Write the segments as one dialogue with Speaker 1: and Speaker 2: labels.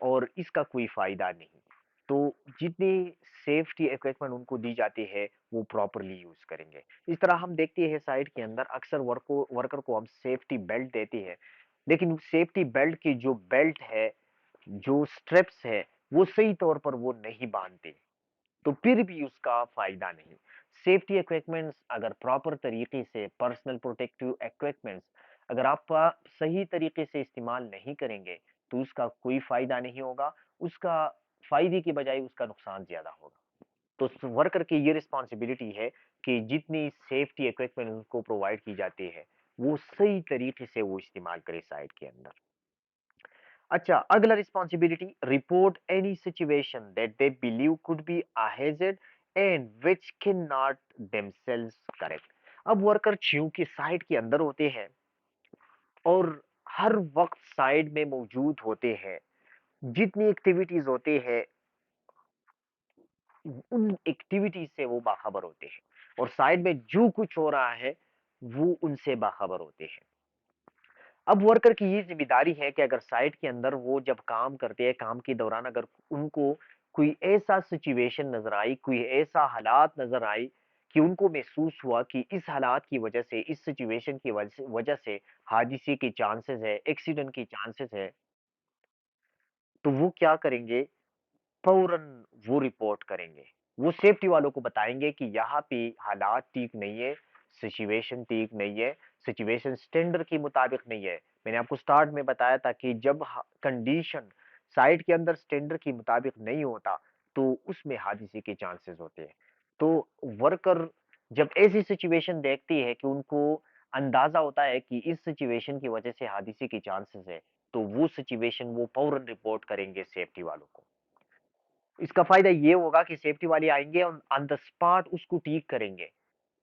Speaker 1: اور اس کا کوئی فائدہ نہیں. تو جتنی سیفٹی اکوپمنٹ ان کو دی جاتی ہے وہ پراپرلی یوز کریں گے. اس طرح ہم دیکھتے ہیں سائٹ کے اندر اکثر ورکر کو ہم سیفٹی بیلٹ دیتے ہیں، لیکن سیفٹی بیلٹ کی جو بیلٹ ہے، جو اسٹریپس ہے، وہ صحیح طور پر وہ نہیں باندھتے، تو پھر بھی اس کا فائدہ نہیں. سیفٹی اکوپمنٹس اگر پراپر طریقے سے، پرسنل پروٹیکٹیو اکوپمنٹس اگر آپ صحیح طریقے سے استعمال نہیں کریں گے تو اس کا کوئی فائدہ نہیں ہوگا. اس کا فائدے کی بجائے اس کا نقصان زیادہ ہوگا. تو ورکر کی یہ رسپانسبلٹی ہے کہ جتنی سیفٹی اکوپمنٹ ان کو پرووائڈ کی جاتی ہے وہ صحیح طریقے سے وہ استعمال کرے سائٹ کے اندر. اچھا، اگلا responsibility: report any situation that they believe could be a hazard and which cannot themselves correct. اب ورکر چونکہ سائٹ کے اندر ہوتے ہیں اور ہر وقت سائٹ میں موجود ہوتے ہیں، جتنی ایکٹیویٹیز ہوتے ہیں ان ایکٹیویٹیز سے وہ باخبر ہوتے ہیں، اور سائٹ میں جو کچھ ہو رہا ہے وہ ان سے باخبر ہوتے ہیں. اب ورکر کی یہ ذمہ داری ہے کہ اگر سائٹ کے اندر وہ جب کام کرتے ہیں، کام کے دوران اگر ان کو کوئی ایسا سچویشن نظر آئی، کوئی ایسا حالات نظر آئی کہ ان کو محسوس ہوا کہ اس حالات کی وجہ سے، اس سچویشن کی وجہ سے حادثے کے چانسز ہے، ایکسیڈنٹ کے چانسز ہے، تو وہ کیا کریں گے؟ فوراً وہ رپورٹ کریں گے. وہ سیفٹی والوں کو بتائیں گے کہ یہاں پہ حالات ٹھیک نہیں ہے، سچویشن ٹھیک نہیں ہے، سچویشن سٹینڈرڈ کے مطابق نہیں ہے. میں نے آپ کو سٹارٹ میں بتایا تھا کہ جب کنڈیشن سائٹ کے اندر سٹینڈرڈ کے مطابق نہیں ہوتا تو اس میں حادثے کے چانسز ہوتے ہیں. تو ورکر جب ایسی سچویشن دیکھتی ہے کہ ان کو اندازہ ہوتا ہے کہ اس سچویشن کی وجہ سے حادثے کے چانسز ہے، تو وہ سچویشن وہ فوراً رپورٹ کریں گے سیفٹی والوں کو. اس کا فائدہ یہ ہوگا کہ سیفٹی والے آئیں گے اور آن دا اسپاٹ اس کو ٹھیک کریں گے،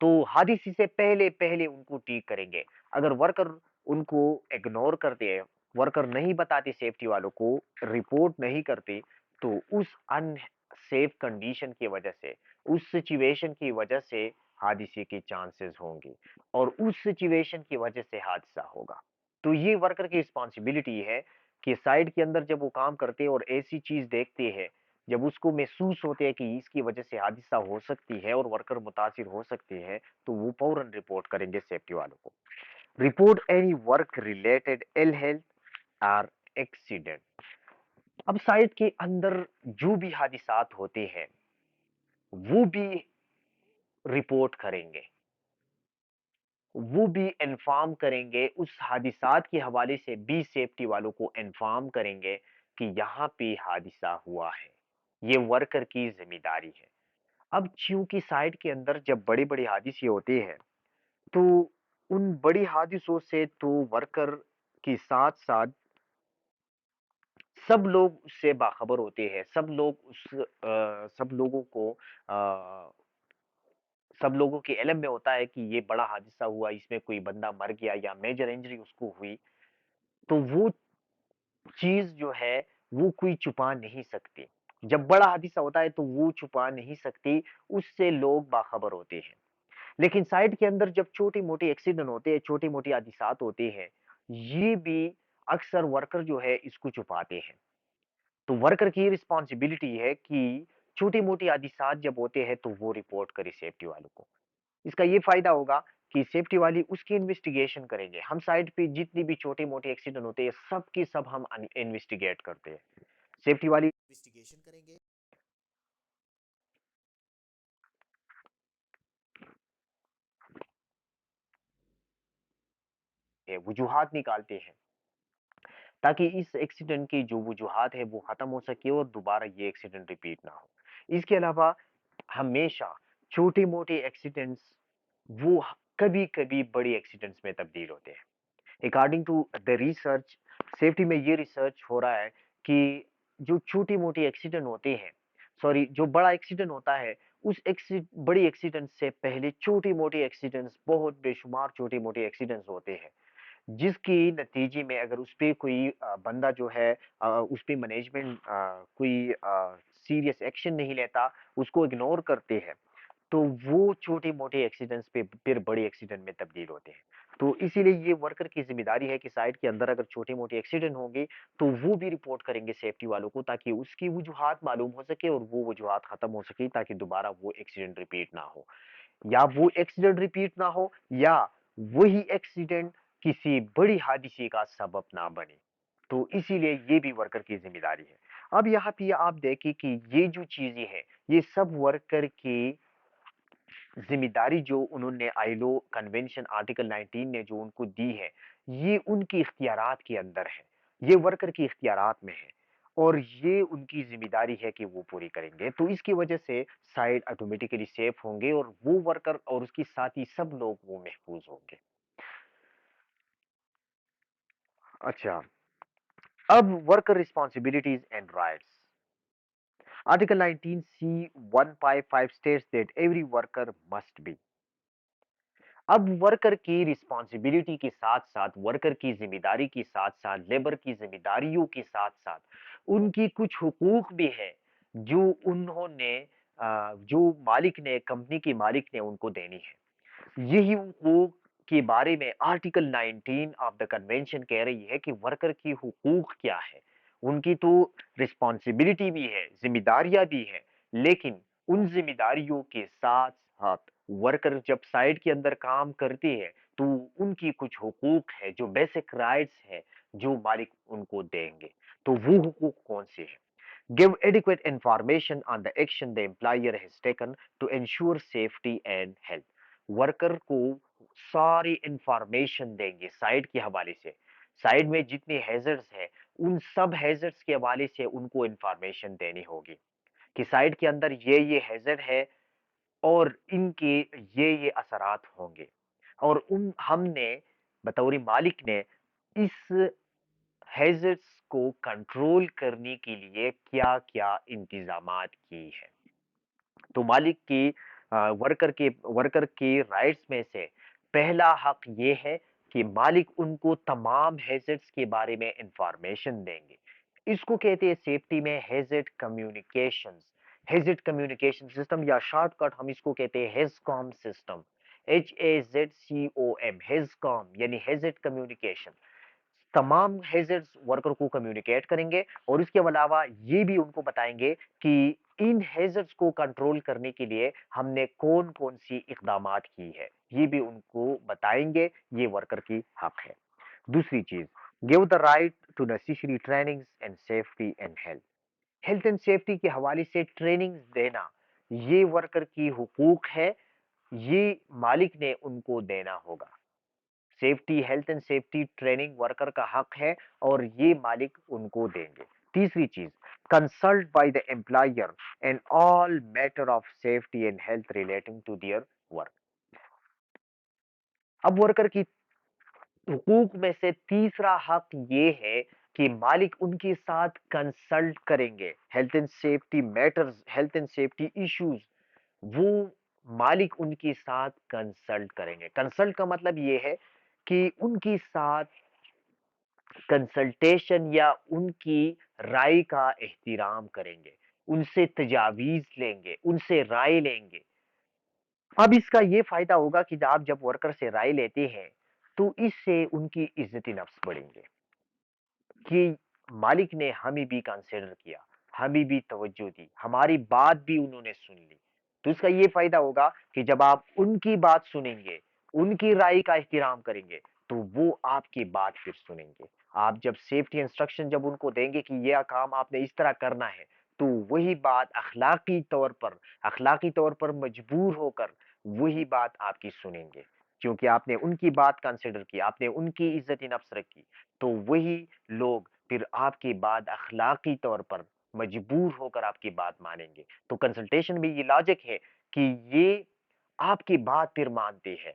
Speaker 1: تو حادثے سے پہلے پہلے ان کو ٹھیک کریں گے. اگر ورکر ان کو اگنور کرتے ہیں، ورکر نہیں بتاتے سیفٹی والوں کو، رپورٹ نہیں کرتے، تو اس ان سیف کنڈیشن کی وجہ سے، اس سچویشن کی وجہ سے حادثے کے چانسز ہوں گے اور اس سچویشن کی وجہ سے حادثہ ہوگا. تو یہ ورکر کی رسپانسبلٹی ہے کہ سائٹ کے اندر جب وہ کام کرتے اور ایسی چیز دیکھتے ہیں، جب اس کو محسوس ہوتے ہیں کہ اس کی وجہ سے حادثہ ہو سکتی ہے اور ورکر متاثر ہو سکتے ہیں، تو وہ فوراً رپورٹ کریں گے سیفٹی والوں کو. Report any work related ill health اور ایکسیڈنٹ. اب سائٹ کے اندر جو بھی حادثات ہوتے ہیں وہ بھی رپورٹ کریں گے، وہ بھی انفارم کریں گے، اس حادثات کے حوالے سے بھی سیفٹی والوں کو انفارم کریں گے کہ یہاں پہ حادثہ ہوا ہے. یہ ورکر کی ذمہ داری ہے. اب چونکہ سائٹ کے اندر جب بڑے بڑے حادثے ہوتے ہیں تو ان بڑی حادثوں سے تو ورکر کے ساتھ ساتھ سب لوگ اس سے باخبر ہوتے ہیں. سب لوگ سب لوگوں کو سب لوگوں کے علم میں ہوتا ہے کہ یہ بڑا حادثہ ہوا، اس میں کوئی بندہ مر گیا یا میجر انجری اس کو ہوئی. تو وہ چیز جو ہے وہ کوئی چھپا نہیں سکتی. جب بڑا حادثہ ہوتا ہے تو وہ چھپا نہیں سکتی، اس سے لوگ باخبر ہوتے ہیں. لیکن سائٹ کے اندر جب چھوٹی موٹی ایکسیڈنٹ ہوتے ہیں، چھوٹی موٹی حادثات ہوتے ہیں، یہ بھی اکثر ورکر جو ہے اس کو چھپاتے ہیں. تو ورکر کی رسپانسبلٹی ہے کہ چھوٹی موٹی حادثات جب ہوتے ہیں تو وہ رپورٹ کرے سیفٹی والوں کو. اس کا یہ فائدہ ہوگا کہ سیفٹی والی اس کی انویسٹیگیشن کریں گے. ہم سائٹ پہ جتنی بھی چھوٹی موٹی ایکسیڈنٹ ہوتے ہیں سب کی سب ہم انویسٹیگیٹ کرتے ہیں. سیفٹی والی انویسٹیگیشن کریں گے، وجوہات نکالتے ہیں تاکہ اس ایکسیڈنٹ کی جو وجوہات ہے وہ ختم ہو سکے اور دوبارہ یہ ایکسیڈنٹ ریپیٹ نہ ہو. اس کے علاوہ ہمیشہ چھوٹی موٹی ایکسیڈنٹس وہ کبھی کبھی بڑی ایکسیڈنٹس میں تبدیل ہوتے ہیں. According to the research, safety میں یہ ریسرچ ہو رہا ہے کہ جو چھوٹی موٹی ایکسیڈنٹ ہوتے ہیں، سوری، جو بڑا ایکسیڈنٹ ہوتا ہے اس بڑی ایکسیڈنٹ سے پہلے چھوٹی موٹی ایکسیڈنٹس، بہت بے شمار چھوٹی موٹی ایکسیڈنٹس ہوتے ہیں، جس کی نتیجے میں اگر اس پہ کوئی بندہ جو ہے اس پہ مینجمنٹ کوئی سیریس ایکشن نہیں لیتا، اس کو اگنور کرتے ہیں، تو وہ چھوٹے-موٹے ایکسیڈنٹس پہ پھر بڑے ایکسیڈنٹ میں تبدیل ہوتے ہیں۔ تو اسی لیے یہ ورکر کی ذمہ داری ہے کہ سائٹ کے اندر اگر چھوٹے-موٹے ایکسیڈنٹ ہوں گے، تو وہ بھی رپورٹ کریں گے سیفٹی والوں کو، تاکہ اس کی وجوہات معلوم ہو سکے اور وہ وجوہات ختم ہو سکے، تاکہ دوبارہ وہ ایکسیڈنٹ ریپیٹ نہ ہو۔ یا وہ ایکسیڈنٹ ریپیٹ نہ ہو، یا وہی ایکسیڈنٹ کسی بڑی حادثے کا سبب نہ بنے۔ تو اسی لیے یہ بھی ورکر کی ذمہ داری ہے۔ اب یہاں پہ آپ دیکھیں کہ یہ جو چیزیں ہیں، یہ سب ورکر کی ذمہ داری جو انہوں نے آئیلو کنونشن آرٹیکل 19 نے جو ان کو دی ہے، یہ ان کی اختیارات کے اندر ہے، یہ ورکر کی اختیارات میں ہے، اور یہ ان کی ذمہ داری ہے کہ وہ پوری کریں گے۔ تو اس کی وجہ سے سائٹ آٹومیٹیکلی سیف ہوں گے، اور وہ ورکر اور اس کی ساتھی سب لوگ وہ محفوظ ہوں گے۔ اچھا، اب worker responsibilities and rights. Article 19C155 states that every worker must be۔ اب ورکر کی رسپانسبلٹی کے ساتھ ساتھ، ورکر کی ذمہ داری کے ساتھ ساتھ، لیبر کی ذمہ داریوں کے ساتھ ساتھ ان کی کچھ حقوق بھی ہے جو انہوں نے جو مالک نے، کمپنی کے مالک نے ان کو دینی ہے۔ یہی حقوق کے بارے میں آرٹیکل 19 آف دا کنونشن کہہ رہی ہے کہ ورکر کی حقوق کیا ہے۔ ان کی تو رسپانسبلٹی بھی ہے، ذمہ داریاں بھی ہے، لیکن ان ذمہ داریوں کے ساتھ ساتھ ورکر جب سائٹ کے اندر کام کرتے ہیں تو ان کی کچھ حقوق ہے، جو بیسک رائٹس ہے، جو مالک ان کو دیں گے۔ تو وہ حقوق کون سے ہیں؟ Give adequate information on the action the employer has taken to ensure safety and health۔ Worker کو ساری انفارمیشن دیں گے سائٹ کے حوالے سے، سائٹ میں جتنے ہیزرز ہیں ان سب ہیزرز کے حوالے سے ان کو انفارمیشن دینی ہوگی کہ سائٹ کے اندر یہ ہیزر ہے اور ان کے یہ اثرات ہوں گے، اور ہم نے بطور مالک نے اس ہیزرز کو کنٹرول کرنے کے لیے کیا کیا انتظامات کی ہے۔ تو مالک کی ورکر کے رائٹس میں سے پہلا حق یہ ہے کہ مالک ان کو تمام ہیزرز کے بارے میں انفارمیشن دیں گے۔ اس کو کہتے ہیں سیفٹی میں ہیزٹ کمیونیکیشن سسٹم، یا شارٹ کٹ ہم اس کو کہتے ہیں HAZCOM system, HAZCOM، HAZCOM یعنی ہیزٹ کمیونیکیشن۔ تمام ہیزرز ورکر کو کمیونیکیٹ کریں گے، اور اس کے علاوہ یہ بھی ان کو بتائیں گے کہ ان ہیزرز کو کنٹرول کرنے کے لیے ہم نے کون کون سی اقدامات کی ہے، یہ بھی ان کو بتائیں گے۔ یہ ورکر کی حق ہے۔ دوسری چیز، give the right to necessary trainings and safety and health and safety کے حوالے سے ٹریننگ دینا، یہ ورکر کی حقوق ہے، یہ مالک نے ان کو دینا ہوگا۔ Safety, health and safety training worker کا حق ہے، اور یہ مالک ان کو دیں گے۔ تیسری چیز، consult by the employer and all matter of safety and health relating to their work. اب ورکر کی حقوق میں سے تیسرا حق یہ ہے کہ مالک ان کے ساتھ کنسلٹ کریں گے۔ Health and safety matters, health and safety issues, وہ مالک ان کے ساتھ کنسلٹ کریں گے۔ کنسلٹ کا مطلب یہ ہے کہ ان کے ساتھ کنسلٹیشن یا ان کی رائے کا احترام کریں گے، ان سے تجاویز لیں گے، ان سے رائے لیں گے۔ اب اس کا یہ فائدہ ہوگا کہ آپ جب ورکر سے رائے لیتے ہیں تو اس سے ان کی عزت نفس بڑھیں گے کہ مالک نے ہمیں بھی کنسیڈر کیا، ہمیں بھی توجہ دی، ہماری بات بھی انہوں نے سن لی۔ تو اس کا یہ فائدہ ہوگا کہ جب آپ ان کی بات سنیں گے، ان کی رائے کا احترام کریں گے، تو وہ آپ کی بات پھر سنیں گے۔ آپ جب سیفٹی انسٹرکشن جب ان کو دیں گے کہ یہ کام آپ نے اس طرح کرنا ہے، تو وہی بات اخلاقی طور پر مجبور ہو کر وہی بات آپ کی سنیں گے، کیونکہ آپ نے ان کی بات کنسیڈر کی، آپ نے ان کی عزت نفس رکھی، تو وہی لوگ پھر آپ کی بات اخلاقی طور پر مجبور ہو کر آپ کی بات مانیں گے۔ تو کنسلٹیشن میں یہ لاجک ہے کہ یہ آپ کی بات پھر مانتے ہیں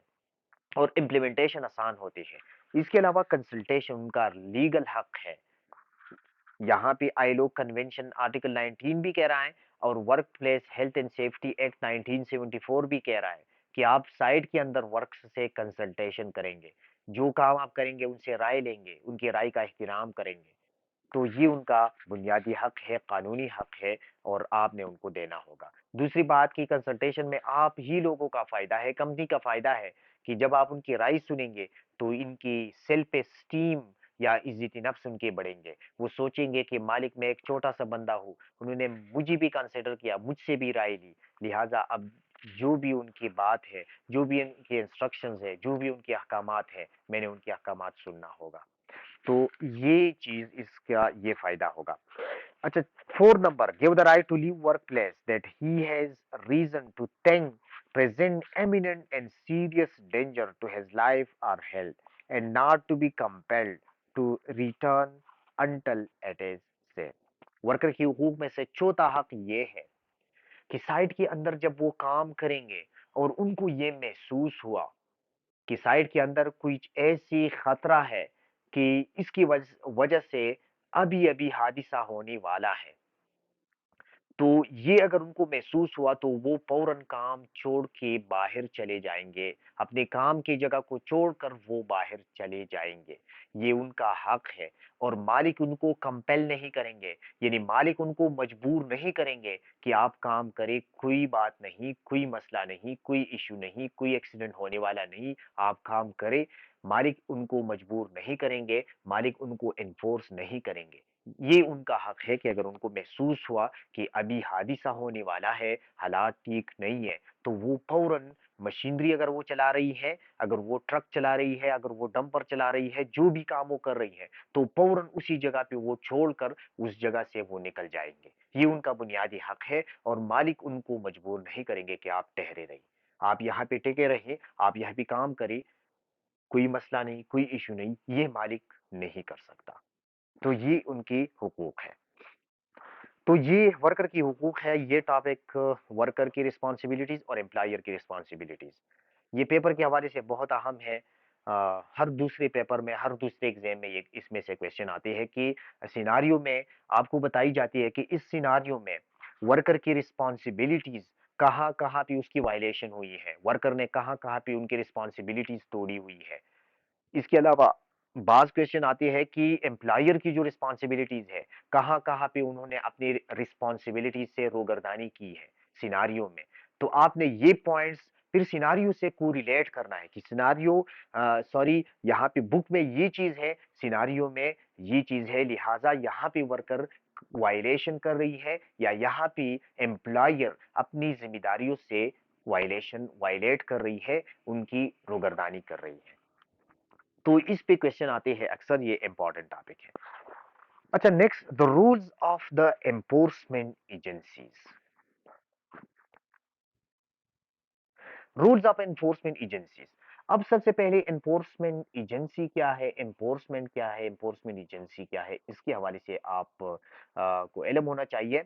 Speaker 1: اور امپلیمنٹیشن آسان ہوتی ہے۔ اس کے علاوہ کنسلٹیشن ان کا لیگل حق ہے۔ یہاں پہ آئیلو کنونشن آرٹیکل 19 بھی کہہ رہا ہے، اور work place health and safety act 1974 بھی کہہ رہا ہے کہ آپ سائٹ کے اندر ورکس سے کنسلٹیشن کریں گے، جو کام آپ کریں گے ان سے رائے لیں گے، ان کی رائے کا احترام کریں گے۔ تو یہ ان کا بنیادی حق ہے، قانونی حق ہے، اور آپ نے ان کو دینا ہوگا۔ دوسری بات کی کنسلٹیشن میں آپ ہی لوگوں کا فائدہ ہے، کمپنی کا فائدہ ہے کہ جب آپ ان کی رائے سنیں گے تو ان کی سیلف اسٹیم یا عزت نفس ان کے بڑھیں گے. وہ سوچیں گے کہ مالک میں ایک چھوٹا سا بندہ ہوں، انہوں نے مجھے بھی کنسیڈر کیا، مجھ سے بھی رائے لی، لہٰذا اب جو بھی ان کی بات ہے، جو بھی ان کے انسٹرکشنز ہے، جو بھی ان کے احکامات ہیں، میں نے ان کے احکامات سننا ہوگا. تو یہ چیز اس کا یہ فائدہ ہوگا. اچھا، 4 number give the right to leave workplace that he has reason to think present imminent and serious danger to his life or health and not to be compelled to return until it is safe. Worker کی حقوق میں سے چوتھا حق یہ ہے کہ site کے اندر جب وہ کام کریں گے اور ان کو یہ محسوس ہوا کہ سائٹ کے اندر کچھ ایسی خطرہ ہے کہ اس کی وجہ سے ابھی ابھی حادثہ ہونے والا ہے، تو یہ اگر ان کو محسوس ہوا تو وہ فوراً کام چھوڑ کے باہر چلے جائیں گے، اپنے کام کی جگہ کو چھوڑ کر وہ باہر چلے جائیں گے. یہ ان کا حق ہے اور مالک ان کو کمپیل نہیں کریں گے، یعنی مالک ان کو مجبور نہیں کریں گے کہ آپ کام کریں، کوئی بات نہیں، کوئی مسئلہ نہیں، کوئی ایشو نہیں، کوئی ایکسیڈنٹ ہونے والا نہیں، آپ کام کریں. مالک ان کو مجبور نہیں کریں گے، مالک ان کو انفورس نہیں کریں گے. یہ ان کا حق ہے کہ اگر ان کو محسوس ہوا کہ ابھی حادثہ ہونے والا ہے، حالات ٹھیک نہیں ہے، تو وہ فوراً مشینری اگر وہ چلا رہی ہے، اگر وہ ٹرک چلا رہی ہے، اگر وہ ڈمپر چلا رہی ہے، جو بھی کام وہ کر رہی ہے، تو فوراً اسی جگہ پہ وہ چھوڑ کر اس جگہ سے وہ نکل جائیں گے. یہ ان کا بنیادی حق ہے اور مالک ان کو مجبور نہیں کریں گے کہ آپ ٹھہرے رہیے، آپ یہاں پہ ٹکے رہے، آپ یہاں پہ کام کریں، کوئی مسئلہ نہیں، کوئی ایشو نہیں، یہ مالک نہیں کر سکتا. تو یہ ان کی حقوق ہے. تو یہ ورکر کی حقوق ہے. یہ ٹاپک ورکر کی رسپانسبلٹیز اور امپلائر کی رسپانسبلٹیز، یہ پیپر کے حوالے سے بہت اہم ہے. ہر دوسرے پیپر میں، ہر دوسرے ایگزام میں یہ اس میں سے کویشچن آتے ہیں کہ سیناریو میں آپ کو بتائی جاتی ہے کہ اس سیناریو میں ورکر کی رسپانسبلٹیز کہاں کہاں پہ اس کی وائلیشن ہوئی ہے، ورکر نے کہاں کہاں پہ ان کی رسپانسبلٹیز توڑی ہوئی ہے. اس کے علاوہ بعض کویشچن آتے ہیں کہ امپلائر کی جو رسپانسبلٹیز ہے کہاں کہاں پہ انہوں نے اپنی رسپانسبلٹیز سے روگردانی کی ہے سیناریو میں. تو آپ نے یہ پوائنٹس پھر سیناریو سے کو ریلیٹ کرنا ہے کہ سیناریو سوری یہاں پہ بک میں یہ چیز ہے، سیناریو میں یہ چیز ہے، لہٰذا یہاں پہ ورکر وائلیشن کر رہی ہے یا یہاں پہ امپلائر اپنی ذمہ داریوں سے وائلیٹ کر رہی ہے، ان کی روگردانی کر رہی ہے. تو اس پہ کویشچن آتے ہیں اکثر، یہ امپورٹنٹ ٹاپک ہے. اچھا، next the rules of the enforcement agencies. Rules of enforcement agencies. اب سب سے پہلے انفورسمنٹ ایجنسی کیا ہے، انفورسمنٹ کیا ہے، انفورسمنٹ ایجنسی کیا ہے، اس کے حوالے سے آپ کو علم ہونا چاہیے.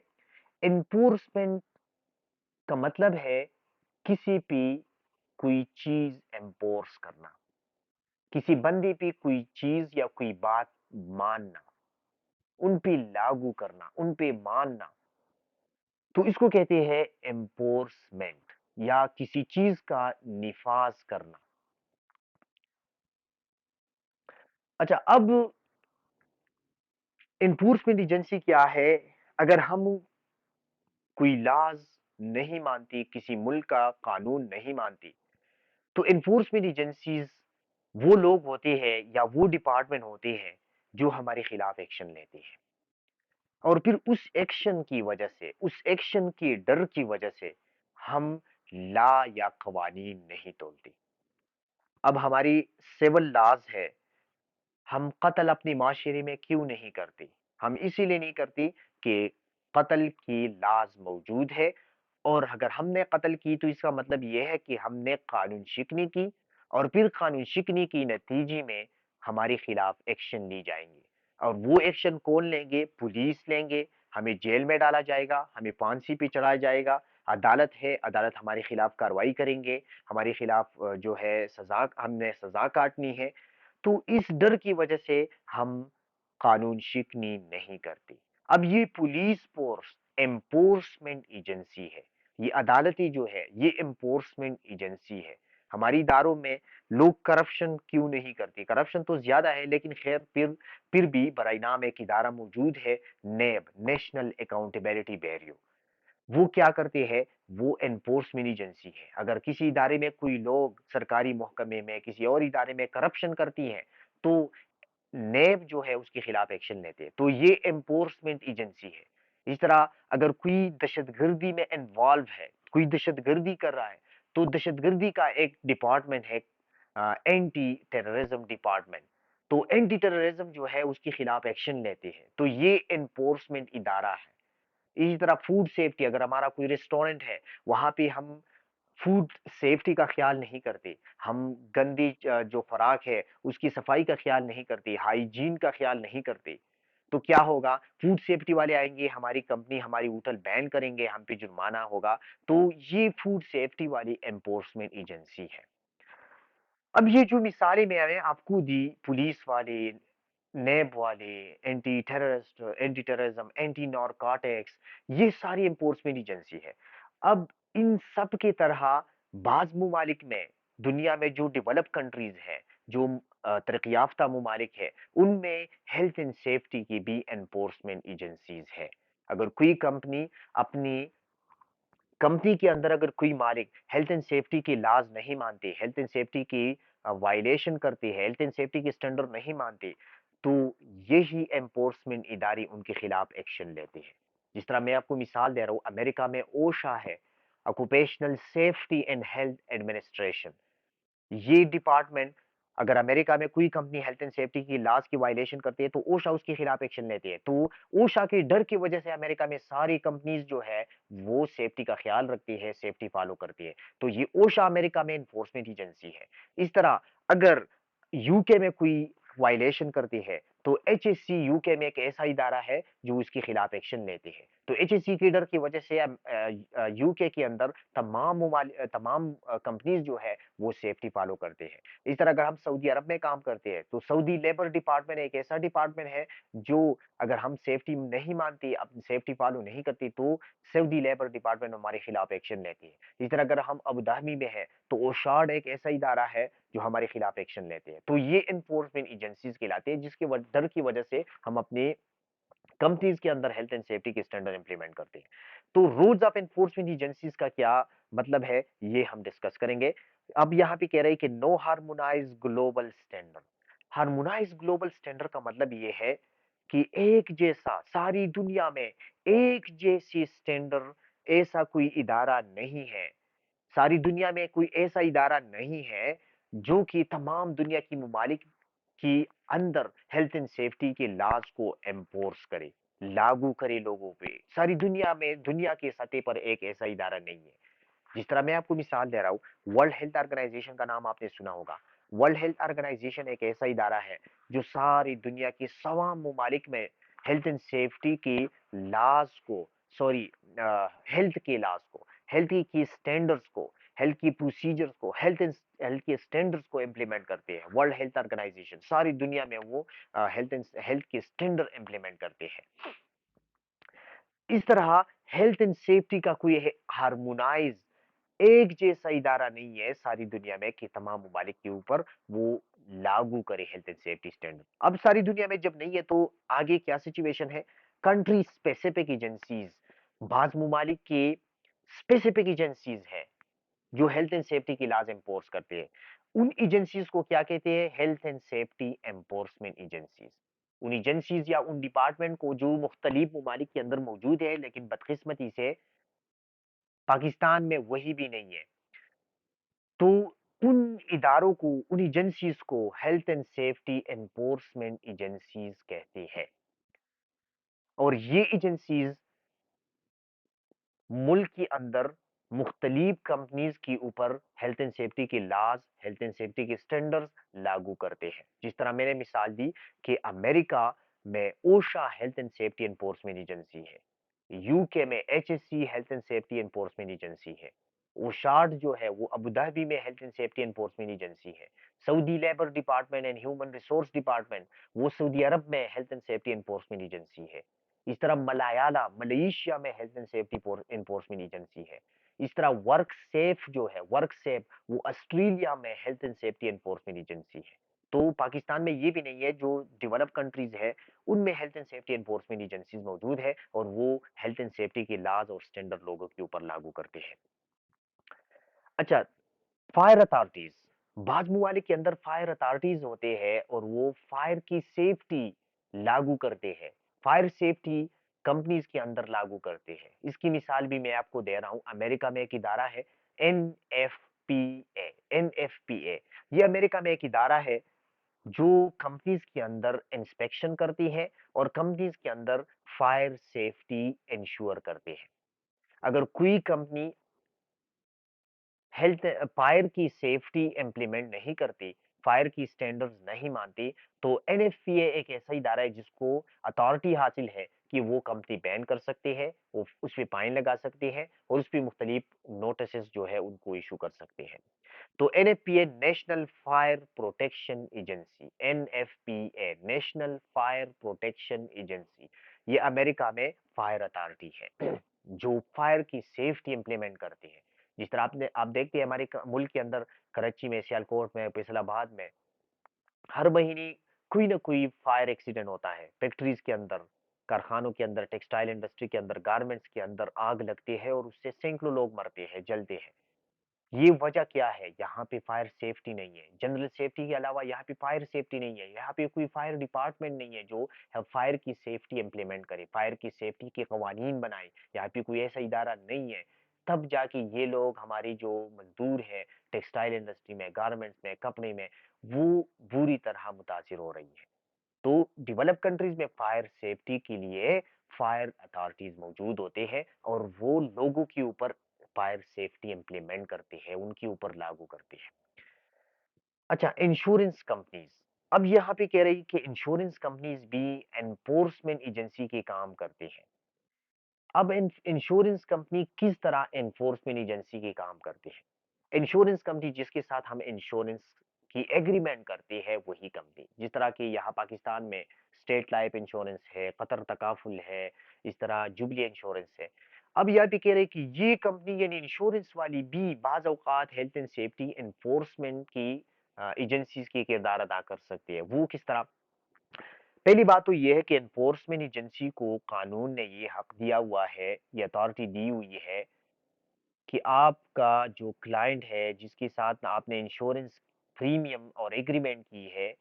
Speaker 1: انفورسمنٹ کا مطلب ہے کسی پہ کوئی چیز انفورس کرنا، کسی بندے پہ کوئی چیز یا کوئی بات ماننا، ان پہ لاگو کرنا، ان پہ ماننا، تو اس کو کہتے ہیں انفورسمنٹ یا کسی چیز کا نفاذ کرنا. اچھا، اب انفورسمنٹ ایجنسی کیا ہے؟ اگر ہم کوئی لاز نہیں مانتی، کسی ملک کا قانون نہیں مانتی، تو انفورسمنٹ ایجنسیز وہ لوگ ہوتے ہیں یا وہ ڈپارٹمنٹ ہوتے ہیں جو ہمارے خلاف ایکشن لیتے ہیں، اور پھر اس ایکشن کی وجہ سے، اس ایکشن کی ڈر کی وجہ سے ہم لا یا قوانین نہیں توڑتے. اب ہماری سول لاز ہے، ہم قتل اپنی معاشرے میں کیوں نہیں کرتے؟ ہم اسی لیے نہیں کرتے کہ قتل کی لاز موجود ہے، اور اگر ہم نے قتل کی تو اس کا مطلب یہ ہے کہ ہم نے قانون شکنی کی، اور پھر قانون شکنی کی نتیجے میں ہمارے خلاف ایکشن لی جائیں گے. اور وہ ایکشن کون لیں گے؟ پولیس لیں گے، ہمیں جیل میں ڈالا جائے گا، ہمیں پھانسی پہ چڑھایا جائے گا. عدالت ہے، عدالت ہمارے خلاف کارروائی کریں گے، ہمارے خلاف جو ہے سزا، ہم نے سزا کاٹنی ہے. تو اس ڈر کی وجہ سے ہم قانون شکنی نہیں کرتے. اب یہ پولیس فورس انفورسمنٹ ایجنسی ہے، یہ عدالتی جو ہے یہ انفورسمنٹ ایجنسی ہے. ہماری اداروں میں لوگ کرپشن کیوں نہیں کرتے؟ کرپشن تو زیادہ ہے، لیکن خیر پھر بھی برائے نام ایک ادارہ موجود ہے، نیب، نیشنل اکاؤنٹیبلٹی بیورو. وہ کیا کرتے ہیں؟ وہ انفورسمنٹ ایجنسی ہے۔ اگر کسی ادارے میں کوئی لوگ سرکاری محکمے میں کسی اور ادارے میں کرپشن کرتی ہیں تو نیب جو ہے اس کے خلاف ایکشن لیتے ہیں، تو یہ انفورسمنٹ ایجنسی ہے۔ اس طرح اگر کوئی دہشت گردی میں انوالو ہے، کوئی دہشت گردی کر رہا ہے، تو دہشت گردی کا ایک ڈپارٹمنٹ ہے، اینٹی ٹیررزم ڈپارٹمنٹ، تو اینٹی ٹیررزم جو ہے اس کے خلاف ایکشن لیتے ہیں، تو یہ انفورسمنٹ ادارہ ہے۔ اسی طرح فوڈ سیفٹی، اگر ہمارا کوئی ریسٹورینٹ ہے، وہاں پہ ہم فوڈ سیفٹی کا خیال نہیں کرتے، ہم گندی جو خوراک ہے اس کی صفائی کا خیال نہیں کرتے، ہائیجین کا خیال نہیں کرتے، تو کیا ہوگا؟ فوڈ سیفٹی والے آئیں گے، ہماری کمپنی ہماری ہوٹل بین کریں گے، ہم پہ جرمانہ ہوگا۔ تو یہ فوڈ سیفٹی والی انفورسمنٹ ایجنسی ہے۔ اب یہ جو مثالیں میں نے آپ کو دی، پولیس والے، نیب والے، anti terrorist, anti terrorism, anti narcotics, یہ ساری انفورسمنٹ ایجنسی ہے۔ اب ان سب کی طرح بعض ممالک میں، دنیا میں جو ڈیولپ کنٹریز ہیں، جو ترقی یافتہ ممالک ہے، ان میں ہیلتھ اینڈ سیفٹی کی بھی انفورسمنٹ ایجنسیز ہے۔ اگر کوئی کمپنی اپنی کمپنی کے اندر، اگر کوئی مالک ہیلتھ اینڈ سیفٹی کی لاز نہیں مانتے، ہیلتھ اینڈ سیفٹی کی وائلیشن کرتے ہیں، ہیلتھ اینڈ سیفٹی کے سٹینڈرڈ نہیں مانتے، تو یہی انفورسمنٹ ادارے ان کے خلاف ایکشن لیتے ہیں۔ جس طرح میں آپ کو مثال دے رہا ہوں، امریکہ میں اوشا ہے، occupational safety and health administration. یہ ڈپارٹمنٹ، اگر امریکہ میں کوئی کمپنی ہیلتھ اینڈ سیفٹی کی لاز کی وائلیشن کرتی ہے تو اوشا اس کے خلاف ایکشن لیتی ہے۔ تو اوشا کے ڈر کی وجہ سے امریکہ میں ساری کمپنیز جو ہے وہ سیفٹی کا خیال رکھتی ہے، سیفٹی فالو کرتی ہے، تو یہ اوشا امریکہ میں انفورسمنٹ ایجنسی ہے۔ اس طرح اگر یو کے میں کوئی وائلیشن کرتی ہے تو H S C you K میں ایک ایسا ادارہ ہے جو اس کے خلاف ایکشن لیتے ہیں۔ تو ایچ ایس سی کے ڈر کی وجہ سے یو کے اندر تمام کمپنیز جو ہے وہ سیفٹی فالو کرتے ہیں۔ اس طرح اگر ہم سعودی عرب میں کام کرتے ہیں تو سعودی لیبر ڈپارٹمنٹ ایک ایسا ڈپارٹمنٹ ہے جو، اگر ہم سیفٹی نہیں مانتے، اپنی سیفٹی فالو نہیں کرتے، تو سعودی لیبر ڈپارٹمنٹ ہمارے خلاف ایکشن لیتی ہے۔ اس طرح اگر ہم ابوظہبی میں ہیں تو اوشارڈ ایک ایسا ادارہ ہے جو ہمارے خلاف ایکشن لیتے ہیں۔ تو یہ انفورسمنٹ ایجنسیز کہلاتے ہیں، جس کے ڈر کی وجہ سے ہم اپنے کمپنیز کے اندر ہیلتھ اینڈ سیفٹی کے اسٹینڈرڈ امپلیمنٹ کرتے ہیں۔ تو رولز آف انفورسمنٹ ایجنسیز کا کیا مطلب ہے، یہ ہم ڈسکس کریں گے۔ اب یہاں پہ کہہ رہے ہیں کہ نو harmonise global standard. Harmonise global standard کا مطلب یہ ہے کہ ایک جیسا ساری دنیا میں ایک جیسی اسٹینڈرڈ، ایسا کوئی ادارہ نہیں ہے، ساری دنیا میں کوئی ایسا ادارہ نہیں ہے جو کہ تمام دنیا کی ممالک کی اندر ہیلتھ اینڈ سیفٹی کے لاز کو امپورس کرے، لاگو کرے لوگوں پہ۔ ساری دنیا میں، دنیا کے سطح پر ایک ایسا ادارہ نہیں ہے۔ جس طرح میں آپ کو مثال دے رہا ہوں، ورلڈ ہیلتھ آرگنائزیشن کا نام آپ نے سنا ہوگا۔ ورلڈ ہیلتھ آرگنائزیشن ایک ایسا ادارہ ہے جو ساری دنیا کے تمام ممالک میں ہیلتھ اینڈ سیفٹی کی لاز کو، سوری، ہیلتھ کے لاز کو، ہیلتھ کی سٹینڈرز کو، ہیلتھ کی پروسیجرز کو، ہیلتھ کے سٹینڈرز کو امپلیمنٹ کرتے ہیں۔ ورلڈ ہیلتھ آرگنائزیشن ساری دنیا میں وہ ہیلتھ کے سٹینڈرڈ امپلیمنٹ کرتے ہیں۔ اس طرح ہیلتھ اینڈ سیفٹی کا کوئی ہارمونائز ایک جیسا ادارہ نہیں ہے ساری دنیا میں کہ تمام ممالک کے اوپر وہ لاگو کرے ہیلتھ اینڈ سیفٹی اسٹینڈرڈ۔ اب ساری دنیا میں جب نہیں ہے تو آگے کیا سچویشن ہے؟ کنٹری اسپیسیفک ایجنسیز، بعض ممالک کی اسپیسیفک ایجنسیز ہیں جو ہیلتھ اینڈ سیفٹی کی لاز امپورس کرتے ہیں۔ ان ایجنسیز کو کیا کہتے ہیں؟ Health and safety enforcement agencies. ان ایجنسیز یا ان ڈپارٹمنٹ کو جو مختلف ممالک کے اندر موجود ہے، لیکن بدقسمتی سے پاکستان میں وہی بھی نہیں ہے، تو ان اداروں کو، ان ایجنسیز کو health and safety enforcement agencies کہتے ہیں۔ اور یہ ایجنسیز ملک کے اندر مختلف کمپنیز کے اوپر ہیلتھ اینڈ سیفٹی کے لاز، ہیلتھ اینڈ سیفٹی کے سٹینڈرڈز لاگو کرتے ہیں۔ جس طرح میں نے مثال دی کہ امریکہ میں OSHA health and safety enforcement agency ہے، یو کے میں H S C health and safety enforcement agency ہے، اوشارڈ جو ہے وہ ابوظہبی میں health and safety enforcement agency ہے، Saudi labour department and human resource department وہ سعودی عرب میں health and safety enforcement agency ہے۔ اس طرح ملایالا ملیشیا میں health and safety enforcement agency ہے۔ اس طرح ورک سیف جو ہے، ورک سیف وہ آسٹریلیا میں health and safety enforcement agency ہے۔ تو پاکستان میں یہ بھی نہیں ہے، جو ڈیولپ کنٹریز ہے ان میں health and safety enforcement agencies موجود ہے اور وہ ہیلتھ اینڈ سیفٹی کے لاز اور اسٹینڈرڈ لوگوں کے اوپر لاگو کرتے ہیں۔ اچھا، فائر اتھارٹیز، بعض ممالک کے اندر فائر اتھارٹیز ہوتے ہیں اور وہ فائر کی سیفٹی لاگو کرتے ہیں، فائر سیفٹی کمپنیز کے اندر لاگو کرتے ہیں۔ اس کی مثال بھی میں آپ کو دے رہا ہوں، امریکہ میں ایک ادارہ ہے این ایف پی اے، این ایف پی اے، یہ امریکہ میں ایک ادارہ ہے جو کمپنیز کے اندر انسپیکشن کرتی ہے اور کمپنیز کے اندر فائر سیفٹی انشور کرتے ہیں۔ اگر کوئی کمپنی ہیلتھ فائر کی سیفٹی امپلیمنٹ نہیں کرتی، فائر کی سٹینڈرڈز نہیں مانتی، تو این ایف پی اے ایک ایسا ادارہ ہے جس کو اتھارٹی حاصل ہے کہ وہ کمپنی بین کر سکتے ہیں، وہ اس پہ فائن لگا سکتے ہیں اور اس پہ مختلف نوٹسز جو ہے ان کو ایشو کر سکتے ہیں۔ تو N F P A national fire protection agency, N F P A national fire protection agency, یہ امریکہ میں فائر اتھارٹی ہے جو فائر کی سیفٹی امپلیمنٹ کرتی ہے۔ جس طرح آپ دیکھتے ہیں ہمارے ملک کے اندر کراچی میں، سیالکوٹ میں، فیصل آباد میں ہر مہینے کوئی نہ کوئی فائر ایکسیڈنٹ ہوتا ہے، فیکٹریز کے اندر، کارخانوں کے اندر، ٹیکسٹائل انڈسٹری کے اندر، گارمنٹس کے اندر آگ لگتی ہے اور اس سے سینکڑوں لوگ مرتے ہیں، جلتے ہیں۔ یہ وجہ کیا ہے؟ یہاں پہ فائر سیفٹی نہیں ہے، جنرل سیفٹی کے علاوہ یہاں پہ فائر سیفٹی نہیں ہے، یہاں پہ کوئی فائر ڈپارٹمنٹ نہیں ہے جو فائر کی سیفٹی امپلیمنٹ کرے، فائر کی سیفٹی کے قوانین بنائے، یہاں پہ کوئی ایسا ادارہ نہیں ہے۔ تب جا کے یہ لوگ، ہماری جو مزدور ہیں ٹیکسٹائل انڈسٹری میں، گارمنٹس میں، کپڑے میں، وہ بری طرح متاثر ہو رہی ہے۔ تو ڈیولپ کنٹریز میں فائر سیفٹی کے لیے فائر اتھارٹیز موجود ہوتے ہیں اور وہ لوگوں کے اوپر فائر سیفٹی امپلیمنٹ کرتے ہیں، ان کے اوپر لاگو کرتے ہیں۔ اچھا، انشورنس کمپنیز، اب یہاں پہ کہہ رہی کہ انشورنس کمپنیز بھی انفورسمنٹ ایجنسی کے کام کرتے ہیں۔ اب انشورنس کمپنی کس طرح انفورسمنٹ ایجنسی کے کام کرتے ہیں؟ انشورنس کمپنی جس کے ساتھ ہم انشورنس کی ایگریمنٹ کرتے ہیں وہی کمپنی، جس طرح کہ یہاں پاکستان میں اسٹیٹ لائف انشورنس ہے، قطر تکافل ہے، اس طرح جوبلی انشورنس ہے۔ اب یہاں پہ کہہ رہے کہ یہ کمپنی یعنی انشورنس والی بھی بعض اوقات ہیلتھ اینڈ سیفٹی انفورسمنٹ کی ایجنسیز کی کردار ادا کر سکتی ہے۔ وہ کس طرح؟ پہلی بات تو یہ ہے کہ انفورسمنٹ ایجنسی کو قانون نے یہ حق دیا ہوا ہے، یہ اتھارٹی دی ہوئی ہے کہ آپ کا جو کلائنٹ ہے جس کے ساتھ آپ نے انشورنس پریمیم اور ایگریمنٹ کی ہے،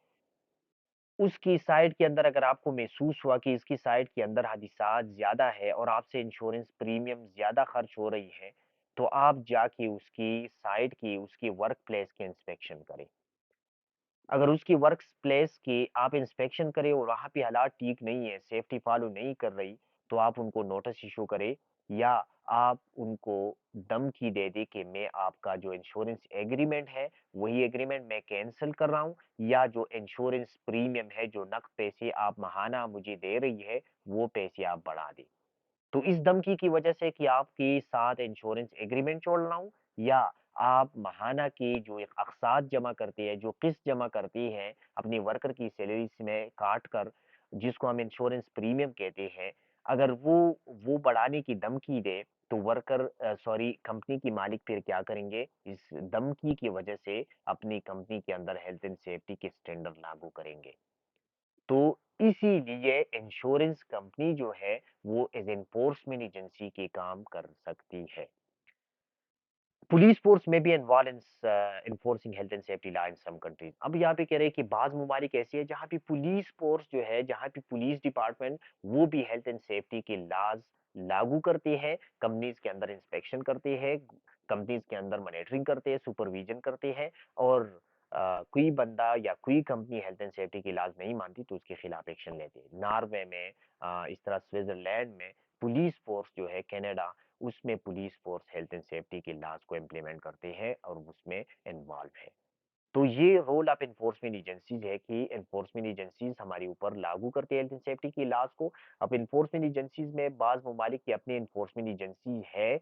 Speaker 1: اس کی سائٹ کے اندر اگر آپ کو محسوس ہوا کہ اس کی سائٹ کے اندر حادثات زیادہ ہے اور آپ سے انشورنس پریمیم زیادہ خرچ ہو رہی ہے، تو آپ جا کے اس کی سائٹ کی، اس کی ورک پلیس کی انسپیکشن کریں۔ اگر اس کی ورک پلیس کی آپ انسپیکشن کریں اور وہاں پہ حالات ٹھیک نہیں ہے، سیفٹی فالو نہیں کر رہی، تو آپ ان کو نوٹس ایشو کریں یا آپ ان کو دھمکی دے دیں کہ میں آپ کا جو انشورنس ایگریمنٹ ہے وہی ایگریمنٹ میں کینسل کر رہا ہوں، یا جو انشورنس پریمیم ہے، جو نقد پیسے آپ ماہانہ مجھے دے رہی ہے، وہ پیسے آپ بڑھا دیں۔ تو اس دھمکی کی وجہ سے کہ آپ کے ساتھ انشورنس ایگریمنٹ چھوڑ رہا ہوں، یا آپ ماہانہ کی جو ایک اقساط جمع کرتے ہیں، جو قسط جمع کرتی ہیں اپنی ورکر کی سیلری میں کاٹ کر، جس کو ہم انشورنس پریمیم کہتے ہیں، اگر وہ بڑھانے کی دھمکی دے، تو ورکر کمپنی کی مالک پھر کیا کریں گے؟ اس دھمکی کی وجہ سے اپنی کمپنی کے اندر ہیلتھ اینڈ سیفٹی کے سٹینڈرڈ لاگو کریں گے۔ تو اسی لیے انشورنس کمپنی جو ہے وہ ایز انفورسمنٹ ایجنسی کے کام کر سکتی ہے۔ پولیس فورس میں بھی involve enforcing health and safety law in some countries. اب یہاں پہ کہہ رہے ہیں کہ بعض ممالک ایسی ہے جہاں پہ پولیس فورس جو ہے، جہاں پہ پولیس ڈپارٹمنٹ وہ بھی ہیلتھ اینڈ سیفٹی کے لاز لاگو کرتے ہیں، کمپنیز کے اندر انسپیکشن کرتے ہیں، کمپنیز کے اندر مانیٹرنگ کرتے ہیں، سپرویژن کرتے ہیں، اور کوئی بندہ یا کوئی کمپنی ہیلتھ اینڈ سیفٹی کے لاز نہیں مانتی تو اس کے خلاف ایکشن لیتے ہیں۔ ناروے میں، اس طرح سوئٹزرلینڈ میں پولیس فورس جو ہے، کینیڈا، اس میں police force health and safety کے لاز کو امپلیمنٹ کرتے ہیں اور اس میں انوالو ہے۔ تو یہ رول آف انفورسمنٹ ایجنسیز ہے کہ انفورسمنٹ ایجنسیز ہمارے اوپر لاگو کرتے ہیں ہیلتھ اینڈ سیفٹی کی لاز کو۔ اب انفورسمنٹ ایجنسیز میں بعض ممالک کی اپنی انفورسمنٹ ایجنسی ہے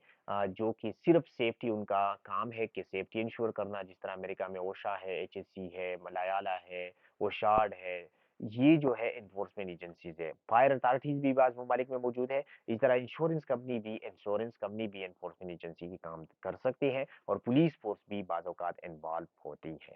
Speaker 1: جو کہ صرف سیفٹی ان کا کام ہے کہ سیفٹی انشور کرنا، جس طرح امریکہ میں اوشا ہے، ایچ ایس سی ہے، ملایالا ہے، اوشارڈ ہے۔ یہ جو ہے انفورسمنٹ ایجنسیز ہے۔ فائر اتھارٹیز بھی بعض ممالک میں موجود ہے، اس طرح انشورنس کمپنی بھی انفورسمنٹ ایجنسی کی کام کر سکتے ہیں اور پولیس فورس بھی بعض اوقات انوالو ہوتی ہے۔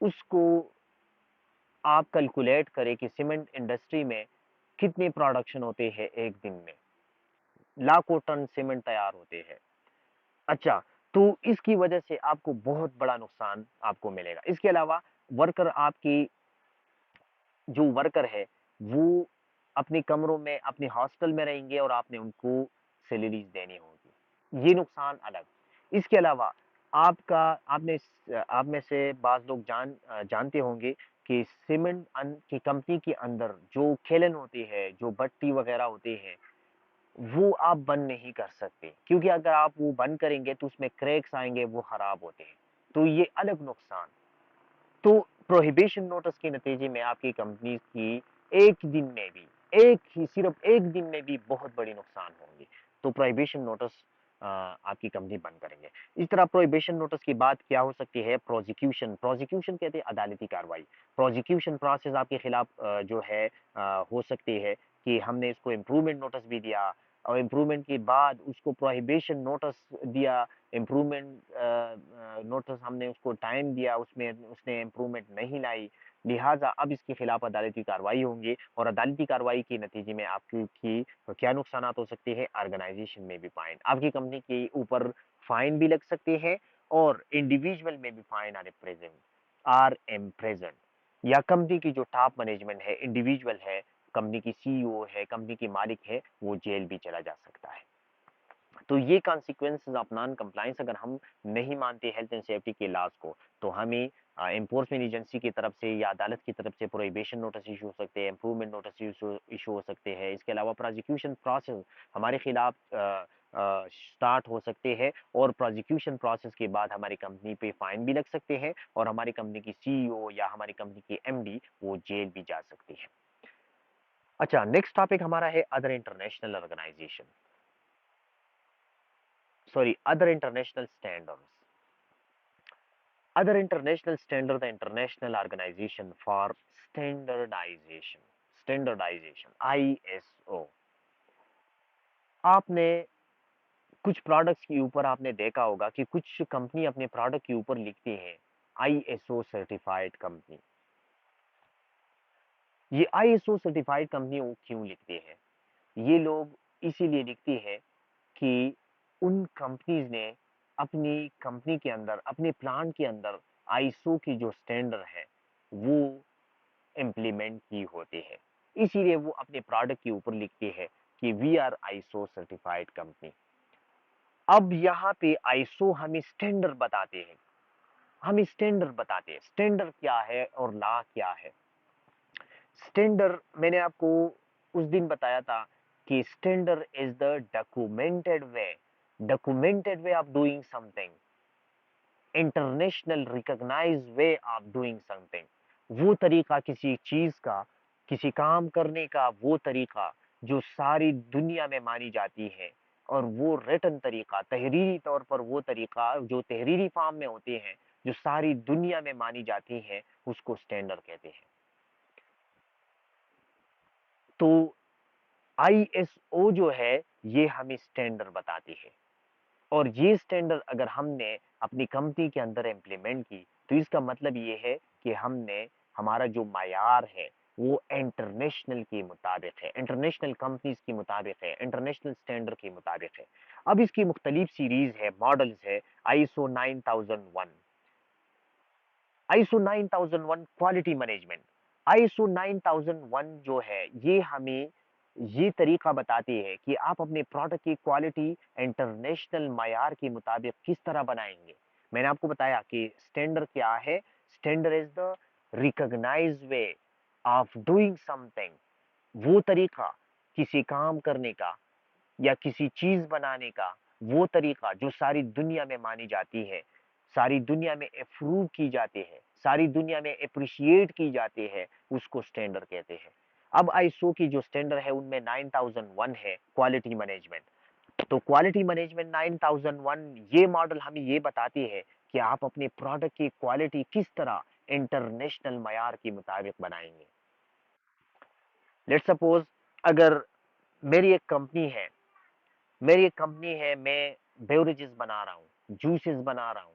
Speaker 1: اس کو آپ کیلکولیٹ کریں کہ سیمنٹ انڈسٹری میں کتنے پروڈکشن ہوتے ہیں ایک دن میں، لاکھوں ٹن سیمنٹ تیار ہوتے ہیں۔ اچھا، تو اس کی وجہ سے آپ کو بہت بڑا نقصان آپ کو ملے گا۔ اس کے علاوہ ورکر، آپ کی جو ورکر ہے وہ اپنی کمروں میں اپنی ہاسٹل میں رہیں گے اور آپ نے ان کو سیلریز دینی ہوگی، یہ نقصان الگ۔ اس کے علاوہ آپ میں سے بعض لوگ جانتے ہوں گے کہ سیمنٹ کی کمپنی کے اندر جو کھیلن ہوتی ہے، جو بٹی وغیرہ ہوتے ہیں، وہ آپ بند نہیں کر سکتے، کیونکہ اگر آپ وہ بند کریں گے تو اس میں کریکس آئیں گے، وہ خراب ہوتے ہیں، تو یہ الگ نقصان۔ تو پروہیبیشن نوٹس کے نتیجے میں آپ کی کمپنی کی ایک دن میں بھی، صرف ایک دن میں بھی بہت بڑی نقصان ہوں گے، تو پروہیبیشن نوٹس آپ کی کمپنی بند کریں گے۔ اس طرح پروہیبیشن نوٹس کی بات کیا ہو سکتی ہے؟ پروزیکیوشن کہتے ہیں عدالتی کاروائی۔ پروزیکیوشن پروسیس آپ کے خلاف جو ہے ہو سکتی ہے کہ ہم نے اس کو امپروومنٹ نوٹس بھی دیا، اور امپروومنٹ کے بعد اس کو پروہیبیشن نوٹس دیا، امپروومنٹ نوٹس ہم نے اس کو ٹائم دیا، اس میں اس نے امپروومنٹ نہیں لائی، لہٰذا اب اس کے خلاف عدالتی کاروائی ہوں گی، اور عدالتی کاروائی کے نتیجے میں آپ کی کیا نقصانات ہو سکتے ہیں؟ آرگنائزیشن میں بھی فائن، آپ کی کمپنی کے اوپر فائن بھی لگ سکتے ہیں، اور انڈیویجول میں بھی فائن آر ایم پریزنٹ، یا کمپنی کی جو ٹاپ مینجمنٹ ہے، انڈیویجول ہے، کمپنی کی سی ای او ہے، کمپنی کی مالک ہے، وہ جیل بھی چلا جا سکتا ہے۔ تو یہ کانسیکوینسز آف نان کمپلائنس، اگر ہم نہیں مانتے ہیلتھ اینڈ سیفٹی کے لاز کو، تو ہمیں انفورسمنٹ ایجنسی کی طرف سے یا عدالت کی طرف سے پروہیبیشن نوٹس ایشو ہو سکتے ہیں، امپروومنٹ نوٹس ایشو ہو سکتے ہیں۔ اس کے علاوہ پروزیکیوشن پروسیس ہمارے خلاف سٹارٹ ہو سکتے ہیں، اور پروزیکیوشن پروسیس کے بعد ہماری کمپنی پہ فائن بھی لگ سکتے ہیں، اور ہماری کمپنی کی سی ای او یا ہماری کمپنی کی ایم ڈی وہ جیل بھی جا سکتی ہے۔ اچھا، نیکسٹ ٹاپک ہمارا ہے other international organisation, other international standard. Other international standard, the International Organization for Standardization, ISO۔ آپ نے کچھ پروڈکٹس کے اوپر آپ نے دیکھا ہوگا کہ کچھ کمپنی اپنے پروڈکٹ کے اوپر لکھتی ہیں ISO سرٹیفائڈ کمپنی۔ یہ ISO سرٹیفائڈ کمپنی وہ کیوں لکھتے ہیں؟ یہ لوگ اسی لیے لکھتی ہے کہ ان کمپنیز نے اپنی کمپنی کے اندر، اپنے پلانٹ کے اندر ISO کی جو سٹینڈرڈ ہے وہ امپلیمنٹ کی ہوتی ہے، اسی لیے وہ اپنے پروڈکٹ کے اوپر لکھتی ہے کہ we are ISO certified company. اب یہاں پہ ISO ہمیں سٹینڈرڈ بتاتے ہیں، سٹینڈرڈ کیا ہے اور لا کیا ہے۔ سٹینڈرڈ میں نے آپ کو اس دن بتایا تھا کہ standard is the documented way of doing something, international recognise way of doing something, وہ طریقہ کسی چیز کا، کسی کام کرنے کا، وہ طریقہ جو ساری دنیا میں مانی جاتی ہے، اور وہ ریٹن طریقہ، تحریری طور پر وہ طریقہ جو تحریری فارم میں ہوتے ہیں، جو ساری دنیا میں مانی جاتی ہے، اس کو اسٹینڈرڈ کہتے ہیں۔ تو ISO جو ہے یہ ہمیں اسٹینڈرڈ بتاتی ہے، اور یہ اسٹینڈرڈ اگر ہم نے اپنی کمپنی کے اندر امپلیمنٹ کی تو اس کا مطلب یہ ہے کہ ہم نے، ہمارا جو معیار ہے وہ انٹرنیشنل کے مطابق ہے، انٹرنیشنل کمپنیز کے مطابق ہے، انٹرنیشنل اسٹینڈرڈ کے مطابق ہے۔ اب اس کی مختلف سیریز ہے، ماڈلز ہے۔ ISO 9001، ISO 9001 quality management. ISO 9001 جو ہے یہ ہمیں یہ طریقہ بتاتی ہے کہ آپ اپنے پروڈکٹ کی کوالٹی انٹرنیشنل معیار کے مطابق کس طرح بنائیں گے۔ میں نے آپ کو بتایا کہ اسٹینڈرڈ کیا ہے، standard is the recognise way of doing something, وہ طریقہ کسی کام کرنے کا یا کسی چیز بنانے کا، وہ طریقہ جو ساری دنیا میں مانی جاتی ہے، ساری دنیا میں اپروو کی جاتی ہے، ساری دنیا میں اپریشیٹ کی جاتی ہے، اس کو اسٹینڈرڈ کہتے ہیں۔ اب ISO کی جو سٹینڈرڈ ہے ان میں 9001 ہے کوالٹی مینجمنٹ۔ تو کوالٹی مینجمنٹ 9001 یہ ماڈل ہمیں یہ بتاتی ہے کہ آپ اپنے پروڈکٹ کی کوالٹی کس طرح انٹرنیشنل معیار کے مطابق بنائیں گے۔ لیٹ سپوز اگر میری ایک کمپنی ہے، میں بیوریجز بنا رہا ہوں، جوسز بنا رہا ہوں،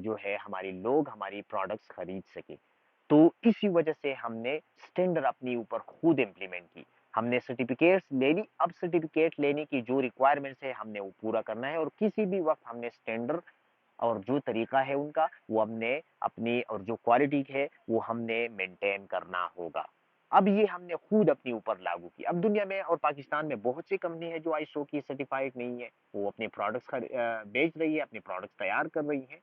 Speaker 1: جو ہے ہمارے لوگ ہماری پروڈکٹس خرید سکے. تو اسی وجہ سے ہم نے اسٹینڈرڈ اپنی اوپر خود امپلیمنٹ کی. ہم نے سرٹیفکیٹس لے لی. اب سرٹیفکیٹ لینے کی جو ریکوائرمنٹس ہے ہم نے وہ پورا کرنا ہے, اور کسی بھی وقت ہم نے اسٹینڈرڈ اور جو طریقہ ہے ان کا وہ ہم نے اپنی, اور جو کوالٹی ہے وہ ہم نے مینٹین کرنا ہوگا. اب یہ ہم نے خود اپنے اوپر لاگو کی. اب دنیا میں اور پاکستان میں بہت سی کمپنی ہے جو آئیسو کی سرٹیفائڈ نہیں ہے, وہ اپنے پروڈکٹس بیچ رہی ہے, اپنے پروڈکٹس تیار کر رہی ہے.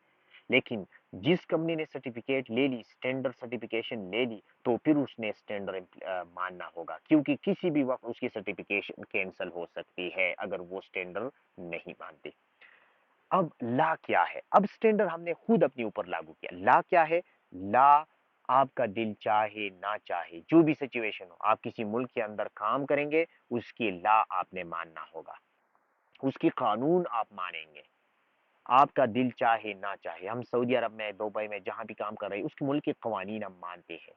Speaker 1: لیکن جس کمپنی نے سرٹیفکیٹ لے لی, اسٹینڈرڈ سرٹیفکیشن لے لی, تو پھر اس نے اسٹینڈرڈ ماننا ہوگا, کیونکہ کسی بھی وقت اس کی سرٹیفکیشن کینسل ہو سکتی ہے اگر وہ اسٹینڈرڈ نہیں مانتے. اب لا کیا ہے؟ اب اسٹینڈرڈ ہم نے خود اپنے اوپر لاگو کیا. لا کیا ہے؟ لا آپ کا دل چاہے نہ چاہے, جو بھی سچویشن ہو, آپ کسی ملک کے اندر کام کریں گے, اس کی لا آپ نے ماننا ہوگا, اس کی قانون آپ مانیں گے. آپ کا دل چاہے نہ چاہے, ہم سعودی عرب میں, دبئی میں, جہاں بھی کام کر رہے ہیں, اس کے ملک کے قوانین ہم مانتے ہیں.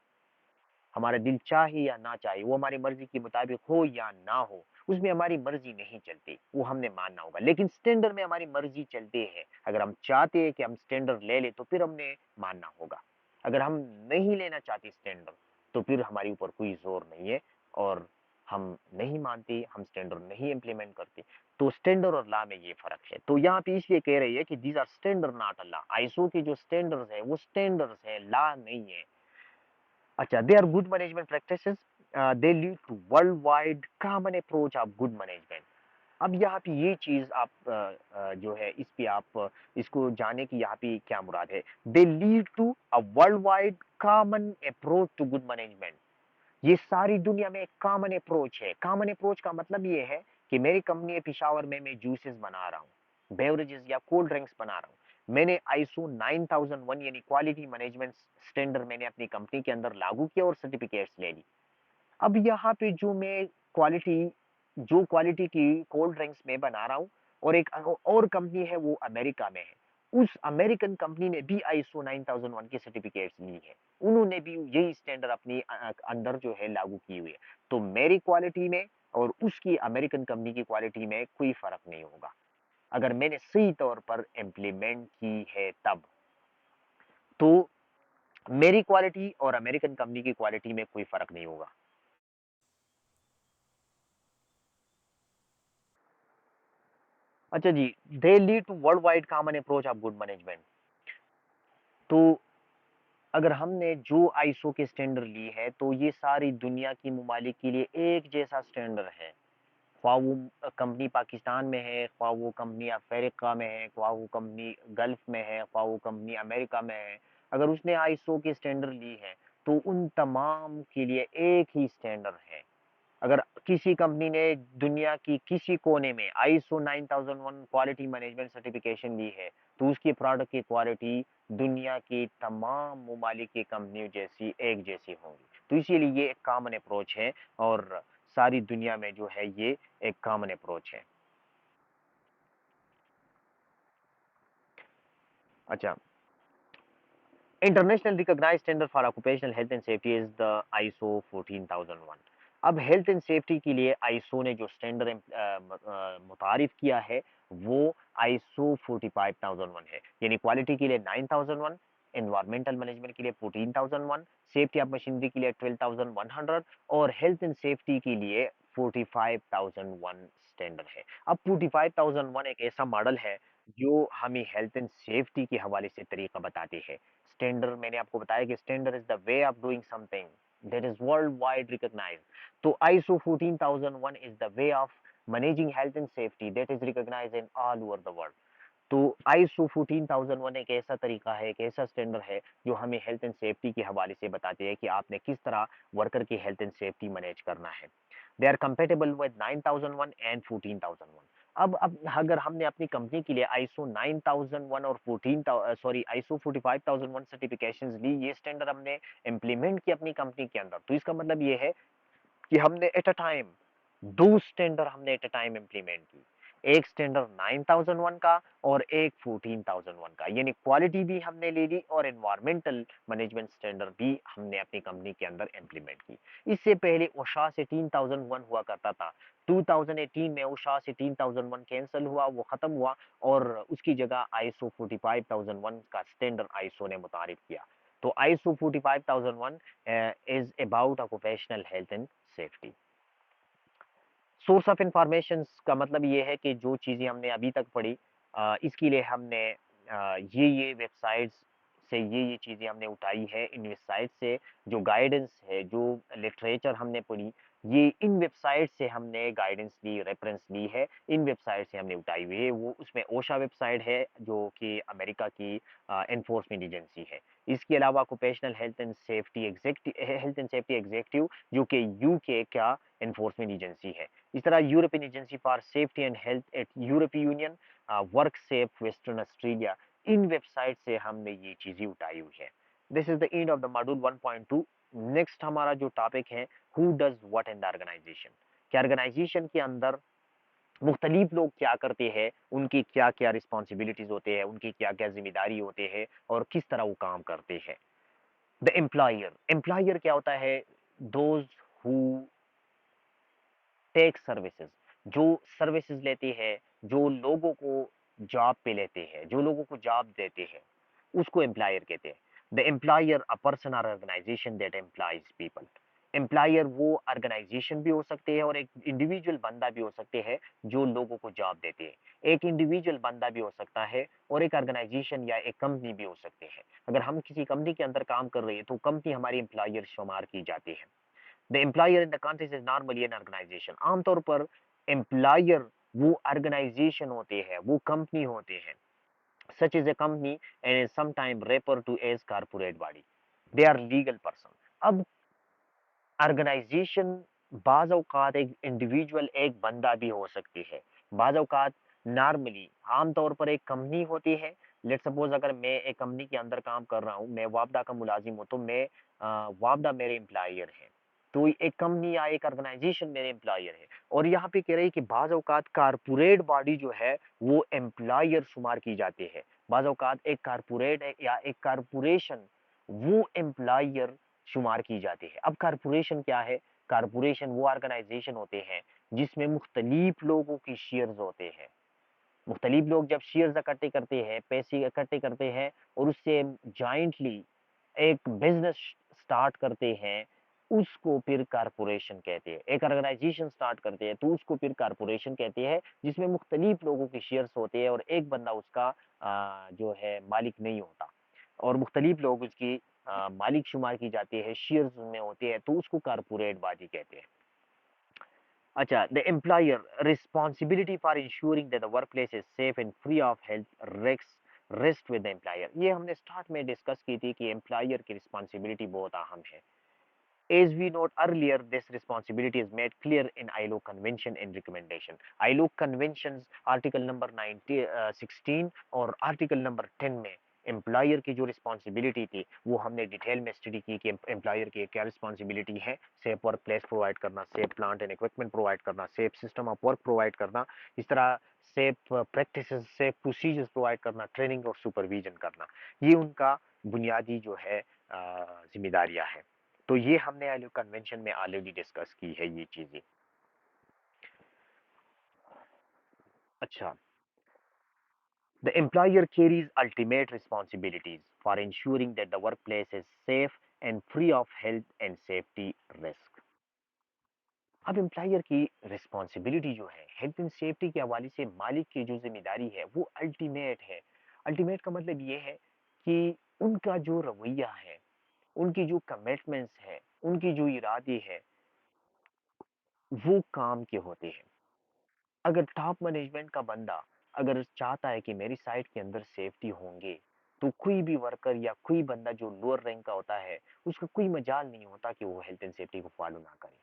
Speaker 1: ہمارا دل چاہے یا نہ چاہے, وہ ہماری مرضی کے مطابق ہو یا نہ ہو, اس میں ہماری مرضی نہیں چلتی, وہ ہم نے ماننا ہوگا. لیکن اسٹینڈرڈ میں ہماری مرضی چلتی ہے. اگر ہم چاہتے ہیں کہ ہم اسٹینڈرڈ لے لیں تو پھر ہم نے ماننا ہوگا. اگر ہم نہیں لینا چاہتے اسٹینڈرڈ, تو پھر ہمارے اوپر کوئی زور نہیں ہے, اور ہم نہیں مانتے, ہم اسٹینڈرڈ نہیں امپلیمنٹ کرتے. تو اسٹینڈرڈ اور لا میں یہ فرق ہے. تو یہاں پہ اس لیے کہہ رہی ہے کہ these are standard not law. ISO کی جو اسٹینڈرڈ ہے وہ اسٹینڈرڈ ہے, لا نہیں ہے. اچھا, they are good management practices, they lead to worldwide common approach of good management. اب یہاں پہ یہ چیز آپ جو ہے اس پہ آپ اس کو جانے کی یہاں پہ کیا مراد ہے. They lead to worldwide common approach to good management. یہ ساری دنیا میں ایک کامن اپروچ ہے. کامن اپروچ کا مطلب یہ ہے کہ میری کمپنی پشاور میں جوسز بنا رہا ہوں, بیوریجز یا کولڈ ڈرنکس بنا رہا ہوں. میں نے آئیسو 9001 یعنی کوالٹی مینجمنٹ اسٹینڈرڈ میں نے اپنی کمپنی کے اندر لاگو کیا اور سرٹیفکیٹس لے لی. اب یہاں پہ کوالٹی جو کوالٹی کی کولڈ ڈرنکس میں بنا رہا ہوں, اور ایک اور کمپنی ہے وہ امریکہ میں ہے, اس امریکن کمپنی نے بھی آئیسو 9001 کی سرٹیفکیٹس لی ہے, انہوں نے بھی یہی اسٹینڈرڈ اپنی اندر جو ہے لاگو کی ہوئی ہے. تو میری کوالٹی میں اور اس کی امریکن کمپنی کی کوالٹی میں کوئی فرق نہیں ہوگا, اگر میں نے صحیح طور پر امپلیمنٹ کی ہے تب. تو میری کوالٹی اور امریکن کمپنی کی کوالٹی میں کوئی فرق نہیں ہوگا. اچھا جی, the lead to worldwide common approach of good management. تو اگر ہم نے جو آئیسو کے اسٹینڈرڈ لی ہے تو یہ ساری دنیا کی ممالک کے لیے ایک جیسا اسٹینڈرڈ ہے, خواہ وہ کمپنی پاکستان میں ہے, خواہ وہ کمپنی افریقہ میں ہے, خواہ وہ کمپنی گلف میں ہے, خواہ وہ کمپنی امریکہ میں ہے. اگر اس نے آئیسو کی اسٹینڈرڈ لی ہے تو ان تمام کے لیے ایک ہی اسٹینڈرڈ ہے. اگر کسی کمپنی نے دنیا کی کسی کونے میں آئیسو 9001 کوالٹی مینجمنٹ سرٹیفکیشن لی ہے, تو اس کی پروڈکٹ کی کوالٹی دنیا کی تمام ممالک کی کمپنیوں جیسی ایک جیسی ہوں گی. تو اسی لیے یہ ایک کامن اپروچ ہے, اور ساری دنیا میں جو ہے یہ ایک کامن اپروچ ہے. اچھا, international recognise standard for occupational health and safety is the ISO 14001. اب ہیلتھ اینڈ سیفٹی کے لیے آئیسو نے جو اسٹینڈرڈ متعارف کیا ہے وہ آئیسو 45001 ہے. یعنی کوالٹی کے لیے 9001, انوائرمنٹل مینجمنٹ کے لیے 14001, سیفٹی آف مشینری کے لیے 12100, اور ہیلتھ اینڈ سیفٹی کے لیے 45001 اسٹینڈرڈ ہے. اب 45001 ایک ایسا ماڈل ہے جو ہمیں ہیلتھ اینڈ سیفٹی کے حوالے سے طریقہ بتاتے ہیں. اسٹینڈرڈ میں نے آپ کو بتایا کہ standard is the way of doing something that is worldwide recognise. تو ISO 14001 is the way of managing health and safety that is recognized in all over the world. تو ISO 14001 ایک ایسا طریقہ ہے, ایک ایسا standard ہے جو ہمیں ہیلتھ اینڈ سیفٹی کے حوالے سے بتاتے ہیں کہ آپ نے کس طرح ورکر کی ہیلتھ اینڈ سیفٹی مینیج کرنا ہے. They are compatible with 9001 and 14001. اب اگر ہم نے اپنی کمپنی کے لیے آئیسو 9001 اور 14 سوری آئیسو 45001 سرٹیفکیشنز لی, یہ اسٹینڈرڈ ہم نے امپلیمنٹ کی اپنی کمپنی کے اندر, تو اس کا مطلب یہ ہے کہ ہم نے ایٹ اے ٹائم دو اسٹینڈرڈ ہم نے ایٹ اے ٹائم امپلیمنٹ کی. ایک اسٹینڈرڈ 9001 کا اور ایک 14001 کا، یعنی کوالٹی بھی ہم نے لے لی اور انوائرمنٹل مینجمنٹ اسٹینڈرڈ بھی ہم نے اپنی کمپنی کے اندر امپلیمنٹ کی۔ اس سے پہلے اوشا 16001 ہوا کرتا تھا، 2018 میں اوشا 16001 کینسل ہوا، وہ ختم ہوا، اور اس کی جگہ ISO 45001 کا اسٹینڈرڈ ISO نے متعارف کیا۔ تو ISO 45001 is about occupational health and safety. Source of information کا مطلب یہ ہے کہ جو چیزیں ہم نے ابھی تک پڑھی، اس کے لیے ہم نے یہ ویب سائٹس سے یہ چیزیں ہم نے اٹھائی ہے، ان ویب سائٹ سے جو گائیڈنس ہے، جو لٹریچر ہم نے پڑھی، یہ ان ویب سائٹ سے ہم نے گائیڈنس لی، ریفرنس لی ہے، ان ویب سائٹ سے ہم نے اٹھائی ہوئی ہے۔ وہ اس میں اوشا ویب سائٹ ہے جو کہ امریکہ کی انفورسمنٹ ایجنسی ہے۔ اس کے علاوہ occupational health and safety executive جو کہ UK کا انفورسمنٹ ایجنسی ہے۔ اس طرح European agency for safety and health at یورپی union, work safe western Australia, ان ویب سائٹ سے ہم نے یہ چیزیں اٹھائی ہوئی ہے۔ This is the end of the module 1.2۔ Next ہمارا جو ٹاپک ہے، who does what in the organisation, کہ آرگنائزیشن کے اندر مختلف لوگ کیا کرتے ہیں، ان کی کیا کیا رسپانسبلٹیز ہوتے ہیں، ان کی کیا کیا ذمہ داری ہوتے ہیں، اور کس طرح وہ کام کرتے ہیں۔ دا امپلائر کیا ہوتا ہے؟ دوز ہو ٹیک سروسز، جو سروسز لیتے ہیں، جو لوگوں کو جاب پہ لیتے ہیں، جو لوگوں کو جاب دیتے ہیں، اس کو امپلائر کہتے ہیں۔ The employer a person or organisation that employs people. Employer وہ آرگنائزیشن بھی ہو سکتے ہیں اور ایک انڈیویجول بندہ بھی ہو سکتے ہیں جو لوگوں کو جاب دیتے ہیں۔ ایک انڈیویجول بندہ بھی ہو سکتا ہے اور ایک آرگنائزیشن یا ایک کمپنی بھی ہو سکتے ہیں۔ اگر ہم کسی کمپنی کے اندر کام کر رہے ہیں تو کمپنی ہماری امپلائر شمار کی جاتی ہے۔ The employer in the context is normally an organization۔ عام طور پر امپلائر وہ آرگنائزیشن ہوتے ہیں، وہ کمپنی ہوتے ہیں۔ such is a company and is sometimes referred to as corporate body۔ they are legal person۔ اب آرگنائزیشن بعض اوقات ایک انڈیویجول، ایک بندہ بھی ہو سکتی ہے، بعض اوقات نارملی عام طور پر ایک کمپنی ہوتی ہے۔ لیٹ سپوز اگر میں ایک کمپنی کے اندر کام کر رہا ہوں، میں وابڈا کا ملازم ہوں، تو میں وابڈا میرے امپلائر ہے، تو ایک کمپنی یا ایک آرگنائزیشن میرے امپلائر ہے۔ اور یہاں پہ کہہ رہی کہ بعض اوقات کارپوریٹ باڈی جو ہے وہ امپلائر شمار کی جاتی ہے، بعض اوقات ایک کارپوریٹ یا ایک کارپوریشن وہ امپلائر شمار کی جاتی ہے۔ اب کارپوریشن کیا ہے؟ کارپوریشن وہ آرگنائزیشن ہوتے ہیں جس میں مختلف لوگوں کی شیئرز ہوتے ہیں۔ مختلف لوگ جب شیئرز اکٹھے کرتے ہیں، پیسے اکٹھے کرتے ہیں اور اس سے جوائنٹلی ایک بزنس سٹارٹ کرتے ہیں، اس کو پھر کارپوریشن کہتے ہیں۔ ایک آرگنائزیشن سٹارٹ کرتے ہیں تو اس کو پھر کارپوریشن کہتے ہیں، جس میں مختلف لوگوں کی شیئرز ہوتے ہیں اور ایک بندہ اس کا جو ہے مالک نہیں ہوتا، اور مختلف لوگ اس کی مالک شمار کی جاتی ہے، شیئرز میں ہوتے ہیں، تو اس کو کارپوریٹ باڈی کہتے ہیں۔ اچھا، the employer responsibility for ensuring that the workplace is safe and free of health risks rest with the employer۔ یہ ہم نے سٹارٹ میں ڈسکس کی تھی کہ امپلائر کی رسپانسبلٹی بہت اہم ہے۔ As we note earlier, this responsibility is made clear in ILO convention and recommendation۔ ILO conventions article number 16 اور article number 10 میں امپلائر کی جو رسپانسبلٹی تھی وہ ہم نے ڈیٹیل میں اسٹڈی کی کہ امپلائر کی کیا رسپانسبلٹی ہے۔ سیف ورک پلیس پرووائڈ کرنا، safe plant and equipment provide کرنا، safe system of work provide کرنا، اس طرح safe practices, safe procedures provide کرنا، ٹریننگ اور سپرویژن کرنا، یہ ان کا بنیادی جو ہے ذمہ داریاں ہیں۔ تو یہ ہم نے آئلو کنونشن میں آلریڈی ڈسکس کی ہے یہ چیزیں۔ اچھا، the employer carries ultimate responsibilities for ensuring that the workplace is safe and free of health and safety risk۔ اب امپلائر کی رسپانسبلٹی جو ہے ہیلتھ اینڈ سیفٹی کے حوالے سے مالک کی جو ذمہ داری ہے وہ الٹیمیٹ ہے۔ الٹیمیٹ کا مطلب یہ ہے کہ ان کا جو رویہ ہے، ان کی جو کمٹمنٹس ہے، ان کی جو ارادے ہے وہ کام کے ہوتے ہیں۔ اگر ٹاپ مینجمنٹ کا بندہ اگر چاہتا ہے کہ میری سائٹ کے اندر سیفٹی ہوں گے، تو کوئی بھی ورکر یا کوئی بندہ جو لوور رینک کا ہوتا ہے اس کا کوئی مجال نہیں ہوتا کہ وہ ہیلتھ اینڈ سیفٹی کو فالو نہ کرے۔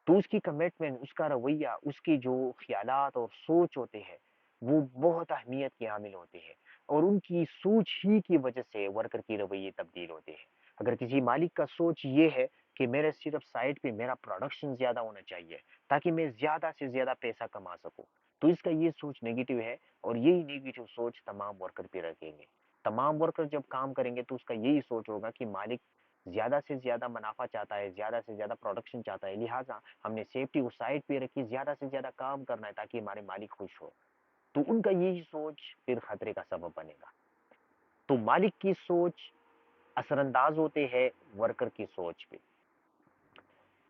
Speaker 1: تو اس کی کمٹمنٹ، اس کا رویہ، اس کی جو خیالات اور سوچ ہوتے ہیں وہ بہت اہمیت کے حامل ہوتے ہیں، اور ان کی سوچ ہی کی وجہ سے ورکر کی رویے تبدیل ہوتے ہیں۔ اگر کسی مالک کا سوچ یہ ہے کہ میرے صرف سائٹ پہ میرا پروڈکشن زیادہ ہونا چاہیے تاکہ میں زیادہ سے زیادہ پیسہ کما سکوں، تو اس کا یہ سوچ نیگیٹو ہے، اور یہی نیگیٹو سوچ تمام ورکر پہ رکھیں گے. تمام ورکر جب کام کریں گے تو اس کا یہی سوچ ہوگا کہ مالک زیادہ سے زیادہ منافع چاہتا ہے، زیادہ سے زیادہ پروڈکشن چاہتا ہے، لہٰذا ہم نے سیفٹی کو سائڈ پہ رکھی، زیادہ سے زیادہ کام کرنا ہے تاکہ ہمارے مالک خوش ہو. تو ان کا یہی سوچ پھر خطرے کا سبب بنے گا. تو مالک کی سوچ اثر انداز ہوتے ہیں ورکر کی سوچ پہ.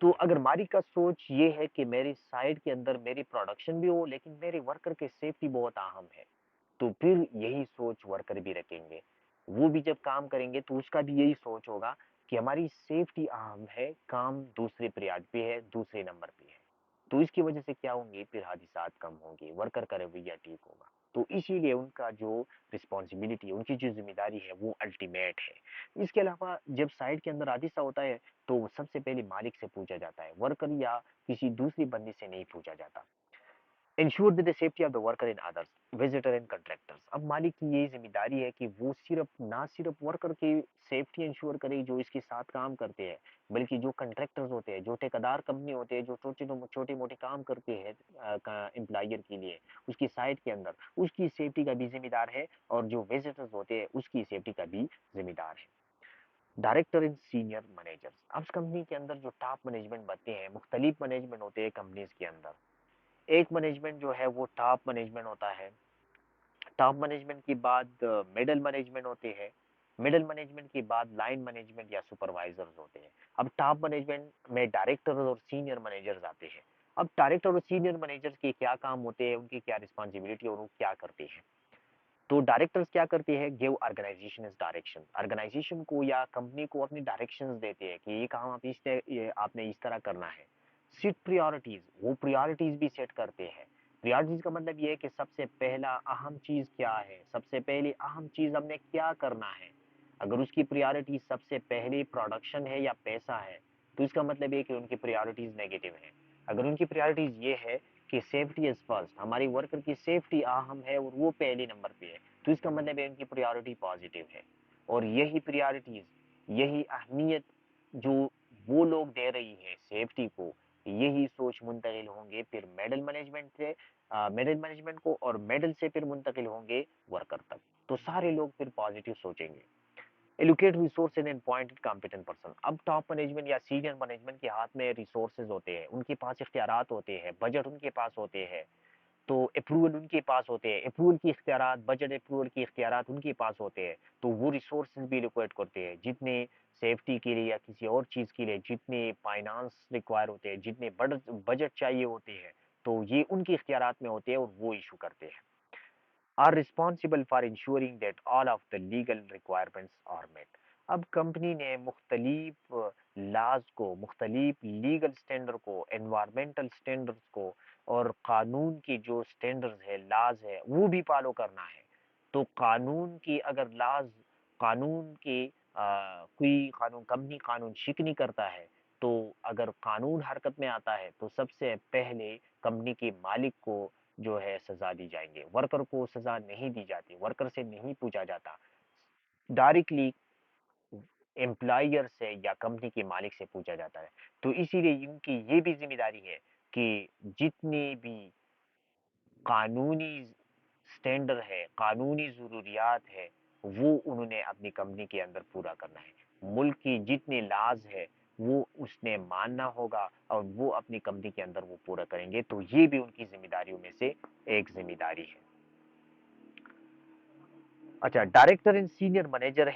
Speaker 1: تو اگر مالک کا سوچ یہ ہے کہ میری سائٹ کے اندر میری پروڈکشن بھی ہو لیکن میرے ورکر کی سیفٹی بہت اہم ہے، تو پھر یہی سوچ ورکر بھی رکھیں گے. وہ بھی جب کام کریں گے تو اس کا بھی یہی سوچ ہوگا کہ ہماری سیفٹی اہم ہے، کام دوسرے پریاد پہ ہے، دوسرے نمبر پہ ہے. تو اس کی وجہ سے کیا ہوں گے، پھر حادثات کم ہوں گے، ورکر کا رویہ ٹھیک ہوگا. تو اسی لیے ان کا جو رسپانسبلٹی ہے، ان کی جو ذمہ داری ہے وہ الٹیمیٹ ہے. اس کے علاوہ جب سائٹ کے اندر حادثہ ہوتا ہے تو سب سے پہلے مالک سے پوچھا جاتا ہے، ورکر یا کسی دوسری بندے سے نہیں پوچھا جاتا. Ensure the safety of the worker in others visitor and contractors. اب مالک کی یہ ذمہ داری ہے کہ وہ نہ صرف ورکر کی سیفٹی انشور کرے جو اس کے ساتھ کام کرتے ہیں، بلکہ جو کنٹریکٹرز ہوتے ہیں، جو ٹھیکیدار کمپنی ہوتے ہیں، جو چھوٹے موٹے کام کرتے ہیں امپلائر کے لیے اس کی سائٹ کے اندر، اس کی سیفٹی کا بھی ذمہ دار ہے، اور جو وزٹرز ہوتے ہیں اس کی سیفٹی کا بھی ذمہ دار ہے. Director and senior managers. اب کمپنی کے اندر جو ٹاپ مینجمنٹ بنتے ہیں، مختلف مینجمنٹ ہوتے ہیں کمپنیز کے اندر. ایک مینجمنٹ جو ہے وہ ٹاپ مینجمنٹ ہوتا ہے. ٹاپ مینجمنٹ کے بعد مڈل مینجمنٹ ہوتے ہیں. مڈل مینجمنٹ کے بعد لائن مینجمنٹ یا سپروائزرز ہوتے ہیں. اب ٹاپ مینجمنٹ میں ڈائریکٹر اور سینئر مینیجرز آتے ہیں. اب ڈائریکٹر اور سینئر مینیجرز کے کیا کام ہوتے ہیں، ان کی کیا رسپانسبلٹی اور وہ کیا کرتے ہیں. تو ڈائریکٹرز کیا کرتے ہیں، گیو آرگنائزیشن ڈائریکشن. آرگنائزیشن کو یا کمپنی کو اپنی ڈائریکشنز دیتے ہیں کہ یہ کام آپ نے اس طرح کرنا ہے. سیٹ پریورٹیز، وہ پریورٹیز بھی سیٹ کرتے ہیں. پریورٹیز کا مطلب یہ ہے کہ سب سے پہلا اہم چیز کیا ہے، سب سے پہلی اہم چیز ہم نے کیا کرنا ہے. اگر اس کی پریورٹی سب سے پہلی پروڈکشن ہے یا پیسہ ہے تو اس کا مطلب یہ کہ ان کی پریورٹیز نیگیٹو ہیں. اگر ان کی پریورٹیز یہ ہے کہ سیفٹی از فرسٹ، ہماری ورکر کی سیفٹی اہم ہے اور وہ پہلے نمبر پہ ہے، تو اس کا مطلب ہے ان کی پریورٹی پازیٹو ہے. اور یہی پریورٹیز، یہی اہمیت جو وہ لوگ دے رہی ہے سیفٹی کو، یہی سوچ منتقل ہوں گے پھر میڈل مینجمنٹ سے، میڈل مینجمنٹ کو، اور میڈل سے پھر منتقل ہوں گے ورکر تک. تو سارے لوگ پھر پازیٹو سوچیں گے. Allocate resources and appointed competent person. اب ٹاپ مینجمنٹ یا سینئر مینجمنٹ کے ہاتھ میں ریسورسز ہوتے ہیں، ان کے پاس اختیارات ہوتے ہیں، بجٹ ان کے پاس ہوتے ہیں، تو اپروول ان کے پاس ہوتے ہیں، اپروول کی اختیارات، بجٹ اپروول کی اختیارات ان کے پاس ہوتے ہیں. تو وہ ریسورسز بھی ایلوکیٹ کرتے ہیں، جتنے سیفٹی کے لیے یا کسی اور چیز کے لیے جتنے فائنانس ریکوائر ہوتے ہیں، جتنے بجٹ چاہیے ہوتے ہیں، تو یہ ان کے اختیارات میں ہوتے ہیں اور وہ ایشو کرتے ہیں. are responsible for ensuring that all of the legal requirements are met. اب کمپنی نے مختلف لاز کو، مختلف لیگل سٹینڈرڈ کو، انوائرمنٹل سٹینڈرڈز کو، اور قانون کی جو سٹینڈرڈز ہے، لاز ہے، وہ بھی فالو کرنا ہے. تو قانون کی اگر لاز، قانون کی کوئی قانون، کمپنی قانون شکنی کرتا ہے، تو اگر قانون حرکت میں آتا ہے تو سب سے پہلے کمپنی کے مالک کو جو ہے سزا دی جائیں گے. ورکر کو سزا نہیں دی جاتی، ورکر سے نہیں پوچھا جاتا، ڈائریکٹلی امپلائر سے یا کمپنی کے مالک سے پوچھا جاتا ہے. تو اسی لیے ان کی یہ بھی ذمہ داری ہے کہ جتنی بھی قانونی سٹینڈرڈ ہے، قانونی ضروریات ہے، وہ انہوں نے اپنی کمپنی کے اندر پورا کرنا ہے. ملک کی جتنے لاز ہے وہ اس نے ماننا ہوگا اور وہ اپنی کمپنی کے اندر وہ پورا کریں گے. تو یہ بھی ان کی ذمہ داریوں میں سے ایک ذمہ داری ہے. اچھا، director and senior manager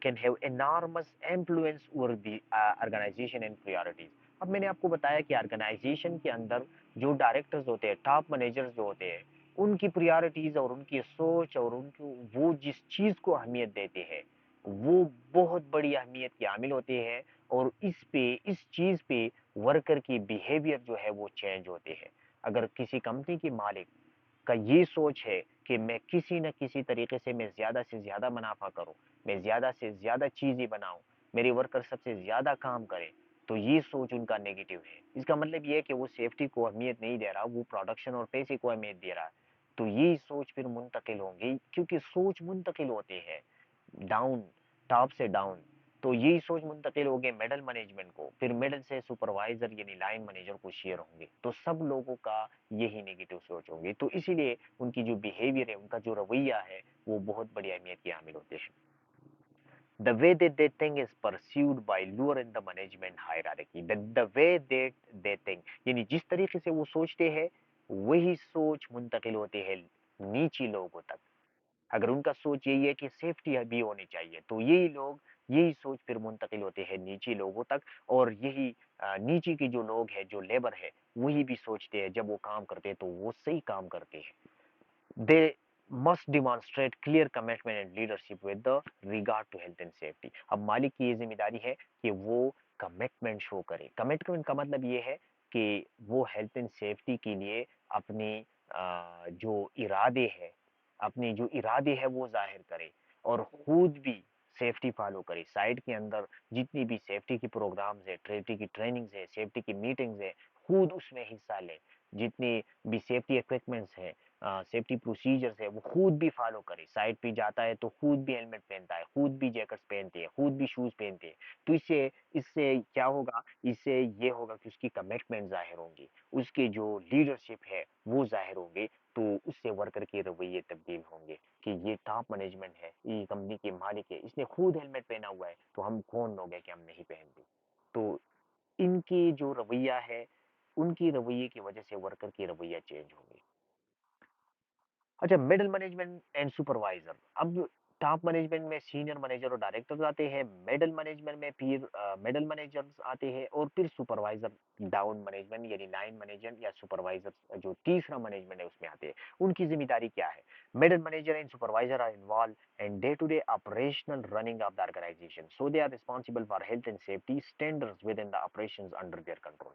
Speaker 1: can have enormous influence over the organisation and priorities. اب میں نے آپ کو بتایا کہ آرگنائزیشن کے اندر جو ڈائریکٹرز ہوتے ہیں، ٹاپ مینیجرز جو ہوتے ہیں، ان کی پریورٹیز اور ان کی سوچ اور ان کو وہ جس چیز کو اہمیت دیتے ہیں وہ بہت بڑی اہمیت کے عامل ہوتے ہیں، اور اس چیز پہ ورکر کی بیہیویئر جو ہے وہ چینج ہوتے ہیں. اگر کسی کمپنی کے مالک کا یہ سوچ ہے کہ میں کسی نہ کسی طریقے سے میں زیادہ سے زیادہ منافع کروں، میں زیادہ سے زیادہ چیزیں بناؤں، میری ورکر سب سے زیادہ کام کرے، تو یہ سوچ ان کا نیگیٹو ہے. اس کا مطلب یہ ہے کہ وہ سیفٹی کو اہمیت نہیں دے رہا، وہ پروڈکشن اور پیسے کو اہمیت دے رہا ہے. تو یہ سوچ پھر منتقل ہوں گی، کیونکہ سوچ منتقل ہوتے ہیں ڈاؤن، ٹاپ سے ڈاؤن. تو یہی سوچ منتقل ہوگے میڈل مینجمنٹ کو، پھر میڈل سے سپروائزر یعنی لائن مینیجر کو شیئر ہوں گے، تو سب لوگوں کا یہی نیگیٹو سوچ ہوں گی، تو اسی لیے ان کی جو بیہیویئر ہے، ان کا جو رویہ ہے، وہ بہت بڑی اہمیت کے حامل ہوتے ہیں. The way that they think is pursued by lower in the management hierarchy. The way that they think یعنی جس طریقے سے وہ سوچتے ہیں وہی سوچ منتقل ہوتی ہے نیچی لوگوں تک. اگر ان کا سوچ یہی ہے کہ سیفٹی بھی ہونی چاہیے تو یہی لوگ یہی سوچ پھر منتقل ہوتے ہیں نیچی لوگوں تک، اور یہی نیچی کے جو لوگ ہیں، جو لیبر ہے، وہی بھی سوچتے ہیں جب وہ کام کرتے ہیں تو وہ صحیح کام کرتے ہیں. They must demonstrate clear commitment and leadership with the regard to health and safety. اب مالک کی یہ ذمہ داری ہے کہ وہ کمٹمنٹ شو کرے. کمٹمنٹ کا مطلب یہ ہے کہ وہ ہیلتھ اینڈ سیفٹی کے لیے اپنی جو ارادے ہے، اپنے جو ارادے ہے وہ ظاہر کرے، اور خود بھی سیفٹی فالو کرے. سائٹ کے اندر جتنی بھی سیفٹی کی پروگرامز ہے، سیفٹی کی ٹریننگز ہے، سیفٹی کی میٹنگز ہے، خود اس میں حصہ لے. جتنی بھی سیفٹی اکوپمنٹس ہیں، سیفٹی پروسیجرز ہے، وہ خود بھی فالو کرے. سائٹ پہ جاتا ہے تو خود بھی ہیلمٹ پہنتا ہے، خود بھی جیکٹس پہنتے ہیں، خود بھی شوز پہنتے ہیں. تو اس سے کیا ہوگا؟ اس سے یہ ہوگا کہ اس کی کمٹمنٹ ظاہر ہوں گی، اس کے جو لیڈرشپ ہے وہ ظاہر ہوں گے، تو اس سے ورکر کے رویے تبدیل ہوں گے کہ یہ ٹاپ مینجمنٹ ہے، یہ کمپنی کے مالک ہے، اس نے خود ہیلمٹ پہنا ہوا ہے، تو ہم کون لوگ ہیں کہ ہم نہیں پہنتے. تو ان کی جو رویہ ہے، ان کی رویے کی وجہ سے ورکر کی رویہ چینج ہوں گی. اچھا، مڈل مینجمنٹ اینڈ سپروائزر. اب ٹاپ مینجمنٹ میں سینئر مینیجر اور ڈائریکٹرز آتے ہیں، مڈل مینجمنٹ میں پھر مڈل مینیجرز آتے ہیں، اور پھر سپروائزر ڈاؤن مینجمنٹ یعنی لائن مینیجر یا سپروائزر جو تیسرا مینجمنٹ ہے اس میں آتے ہیں. ان کی ذمہ داری کیا ہے؟ Middle manager and supervisor are involve in day-to-day operational running of the organization, so they are responsible for health and safety standards within the operations under their control.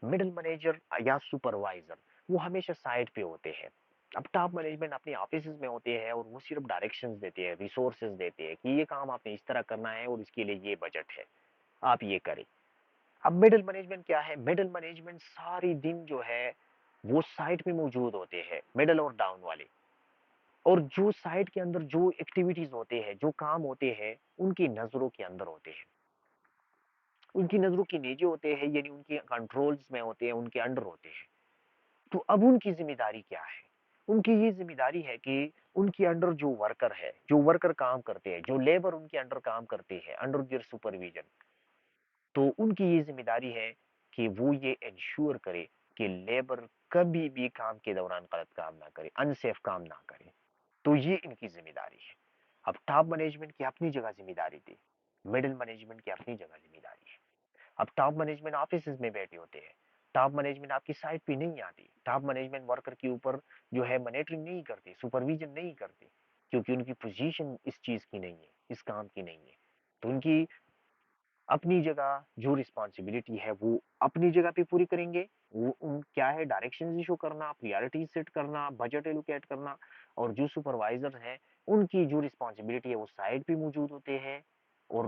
Speaker 1: Middle manager یا سپروائزر وہ ہمیشہ site پہ ہوتے ہیں. اب top management اپنی offices میں ہوتے ہیں اور وہ صرف ڈائریکشنز دیتے ہیں، ریسورسز دیتے ہیں کہ یہ کام آپ نے اس طرح کرنا ہے اور اس کے لیے یہ بجٹ ہے، آپ یہ کریں. اب مڈل مینجمنٹ کیا ہے؟ مڈل مینجمنٹ ساری دن جو ہے وہ سائٹ پہ موجود ہوتے ہیں، مڈل اور ڈاؤن والے، اور جو سائٹ کے اندر جو ایکٹیویٹیز ہوتے ہیں، جو کام ہوتے ہیں، ان کی نظروں کے اندر ہوتے ہیں، ان کی نظروں کے نیچے ہوتے ہیں، یعنی ان کے کنٹرولز میں ہوتے ہیں، ان کے انڈر ہوتے ہیں. تو اب ان کی ذمہ داری کیا ہے؟ ان کی یہ ذمہ داری ہے کہ ان کے انڈر جو ورکر ہے، جو ورکر کام کرتے ہیں، جو لیبر ان کے انڈر کام کرتے ہیں، انڈر دیئر سپرویژن، تو ان کی یہ ذمہ داری ہے کہ وہ یہ انشور کرے کہ لیبر کبھی بھی کام کے دوران غلط کام نہ کرے، انسیف کام نہ کرے. تو یہ ان کی ذمہ داری ہے. اب ٹاپ مینجمنٹ کی اپنی جگہ ذمہ داری تھی، مڈل مینجمنٹ کی اپنی جگہ ذمہ داری ہے. اب ٹاپ مینجمنٹ آفیسز میں بیٹھے ہوتے ہیں، ٹاپ مینجمنٹ آپ کی سائٹ پہ نہیں آتی، ٹاپ مینجمنٹ ورکر کے اوپر جو ہے مانیٹرنگ نہیں کرتی، سپرویژن نہیں کرتی، کیونکہ ان کی پوزیشن اس چیز کی نہیں ہے، اس کام کی نہیں ہے. تو ان کی اپنی جگہ جو رسپانسبلٹی ہے وہ اپنی جگہ پہ پوری کریں گے. وہ کیا ہے؟ ڈائریکشن ایشو کرنا، پریارٹی سیٹ کرنا، بجٹ ایلوکیٹ کرنا. اور جو سپروائزر ہیں ان کی جو رسپانسبلٹی ہے وہ سائٹ پہ موجود ہوتے ہیں، اور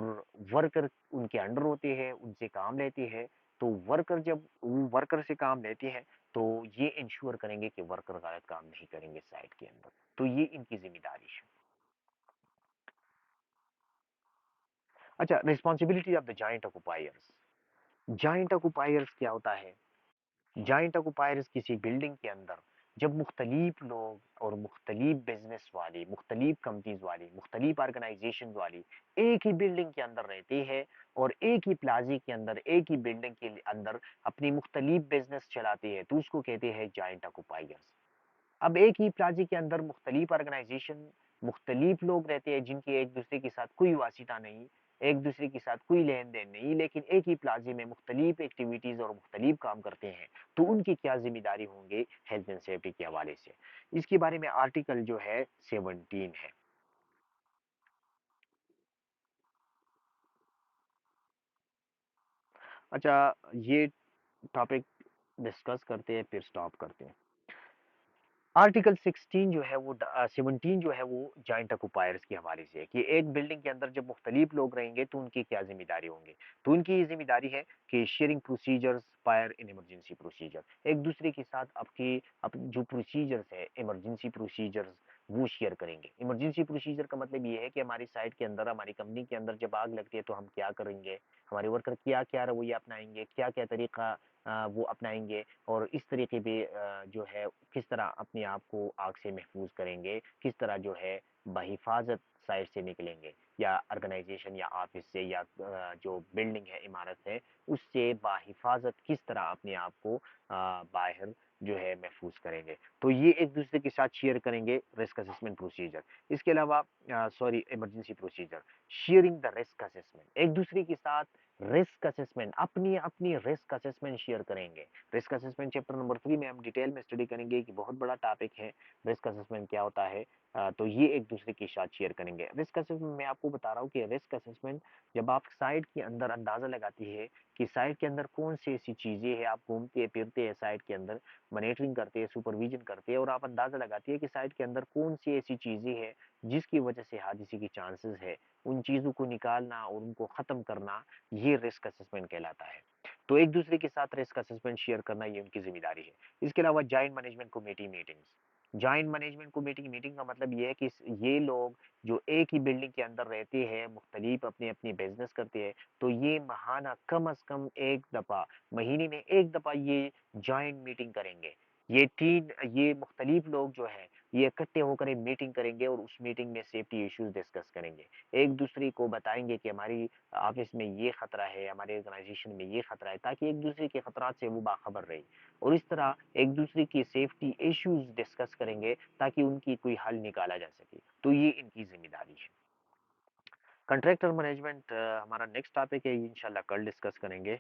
Speaker 1: ورکر ان کے انڈر ہوتے ہیں، ان سے کام لیتے ہیں. تو ورکر جب وہ ورکر سے کام لیتے ہیں تو یہ انشور کریں گے کہ ورکر غلط کام نہیں کریں گے سائٹ کے اندر. تو یہ ان کی ذمہ داری ہے. اچھا، responsibility of the joint occupiers. Joint occupiers کیا ہوتا ہے؟ جوائنٹ آکوپائرز کسی بلڈنگ کے اندر جب مختلف لوگ اور مختلف بزنس والے، مختلف کمپنیز والے، مختلف آرگنائزیشن والے ایک ہی بلڈنگ کے اندر رہتے ہیں، اور ایک ہی پلازے کے اندر، ایک ہی بلڈنگ کے اندر اپنی مختلف بزنس چلاتے ہیں، تو اس کو کہتے ہیں جوائنٹ آکوپائرز. اب ایک ہی پلازے کے اندر مختلف آرگنائزیشن، مختلف لوگ رہتے ہیں جن کے ایک دوسرے کے ساتھ کوئی واسطہ نہیں، ایک دوسرے کے ساتھ کوئی لین دین نہیں، لیکن ایک ہی پلازے میں مختلف ایکٹیویٹیز اور مختلف کام کرتے ہیں. تو ان کی کیا ذمہ داری ہوں گے ہیلتھ اینڈ سیفٹی کے حوالے سے؟ اس کے بارے میں آرٹیکل جو ہے 17 ہے. اچھا، یہ ٹاپک ڈسکس کرتے ہیں پھر سٹاپ کرتے ہیں. آرٹیکل 16 جو ہے وہ 17 جو ہے وہ جوائنٹ اکوپائرز کے حوالے سے ہے کہ ایک بلڈنگ کے اندر جب مختلف لوگ رہیں گے تو ان کی کیا ذمہ داری ہوں گے. تو ان کی یہ ذمہ داری ہے کہ sharing procedures fire in emergency procedure ایک دوسرے کے ساتھ جو پروسیجرز ہے ایمرجنسی پروسیجرز وہ شیئر کریں گے. ایمرجنسی پروسیجر کا مطلب یہ ہے کہ ہماری سائٹ کے اندر ہماری کمپنی کے اندر جب آگ لگتی ہے تو ہم کیا کریں گے, ہمارے ورکر کیا کیا رویہ اپنائیں گے, کیا کیا طریقہ وہ اپنائیں گے, اور اس طریقے پہ جو ہے کس طرح اپنے آپ کو آگ سے محفوظ کریں گے, کس طرح جو ہے بحفاظت سائٹ سے نکلیں گے, یا آرگنائزیشن یا آفس سے یا جو بلڈنگ ہے عمارت ہے اس سے بحفاظت کس طرح اپنے آپ کو باہر جو ہے محفوظ کریں گے. تو یہ ایک دوسرے کے ساتھ شیئر کریں گے رسک اسسمنٹ پروسیجر. اس کے علاوہ emergency procedure sharing the risk assessment ایک دوسرے کے ساتھ رسک اسسمنٹ اپنی اپنی رسک اسسمنٹ شیئر کریں گے. رسک اسسمنٹ چیپٹر نمبر 3 میں ہم ڈیٹیل میں اسٹڈی کریں گے کہ بہت بڑا ٹاپک ہے رسک اسسمنٹ کیا ہوتا ہے. تو یہ ایک دوسرے کے ساتھ شیئر کریں گے. رسک اسسمنٹ میں آپ کو بتا رہا ہوں کہ رسک اسسمنٹ جب آپ سائٹ کے اندر اندازہ لگاتی ہے کہ سائٹ کے اندر کون سی ایسی چیزیں ہیں, آپ گھومتے پھرتے ہیں سائٹ کے اندر, مانیٹرنگ کرتے ہیں, سپرویژن کرتے ہیں, اور آپ اندازہ لگاتی ہے کہ سائٹ کے اندر کون سی ایسی چیزیں ہیں جس کی وجہ سے حادثے کی چانسز ہے, ان چیزوں کو نکالنا اور ان کو ختم کرنا یہ رسک اسسمنٹ کہلاتا ہے. تو ایک دوسرے کے ساتھ رسک اسسمنٹ شیئر کرنا یہ ان کی ذمہ داری ہے. اس کے علاوہ joint management committee meetings joint management committee meeting کا مطلب یہ ہے کہ یہ لوگ جو ایک ہی بلڈنگ کے اندر رہتے ہیں, مختلف اپنے اپنی بزنس کرتے ہیں, تو یہ ماہانہ کم از کم ایک دفعہ, مہینے میں ایک دفعہ یہ جوائنٹ میٹنگ کریں گے. یہ مختلف لوگ جو ہے یہ اکٹھے ہو کر ایک میٹنگ کریں گے اور اس میٹنگ میں سیفٹی ایشوز ڈسکس کریں گے. ایک دوسرے کو بتائیں گے کہ ہماری آفس میں یہ خطرہ ہے, ہمارے آرگنائزیشن میں یہ خطرہ ہے, تاکہ ایک دوسرے کے خطرات سے وہ باخبر رہے, اور اس طرح ایک دوسرے کی سیفٹی ایشوز ڈسکس کریں گے تاکہ ان کی کوئی حل نکالا جا سکے. تو یہ ان کی ذمہ داری ہے. کنٹریکٹر مینجمنٹ ہمارا نیکسٹ ٹاپک ہے, انشاءاللہ کل ڈسکس کریں گے.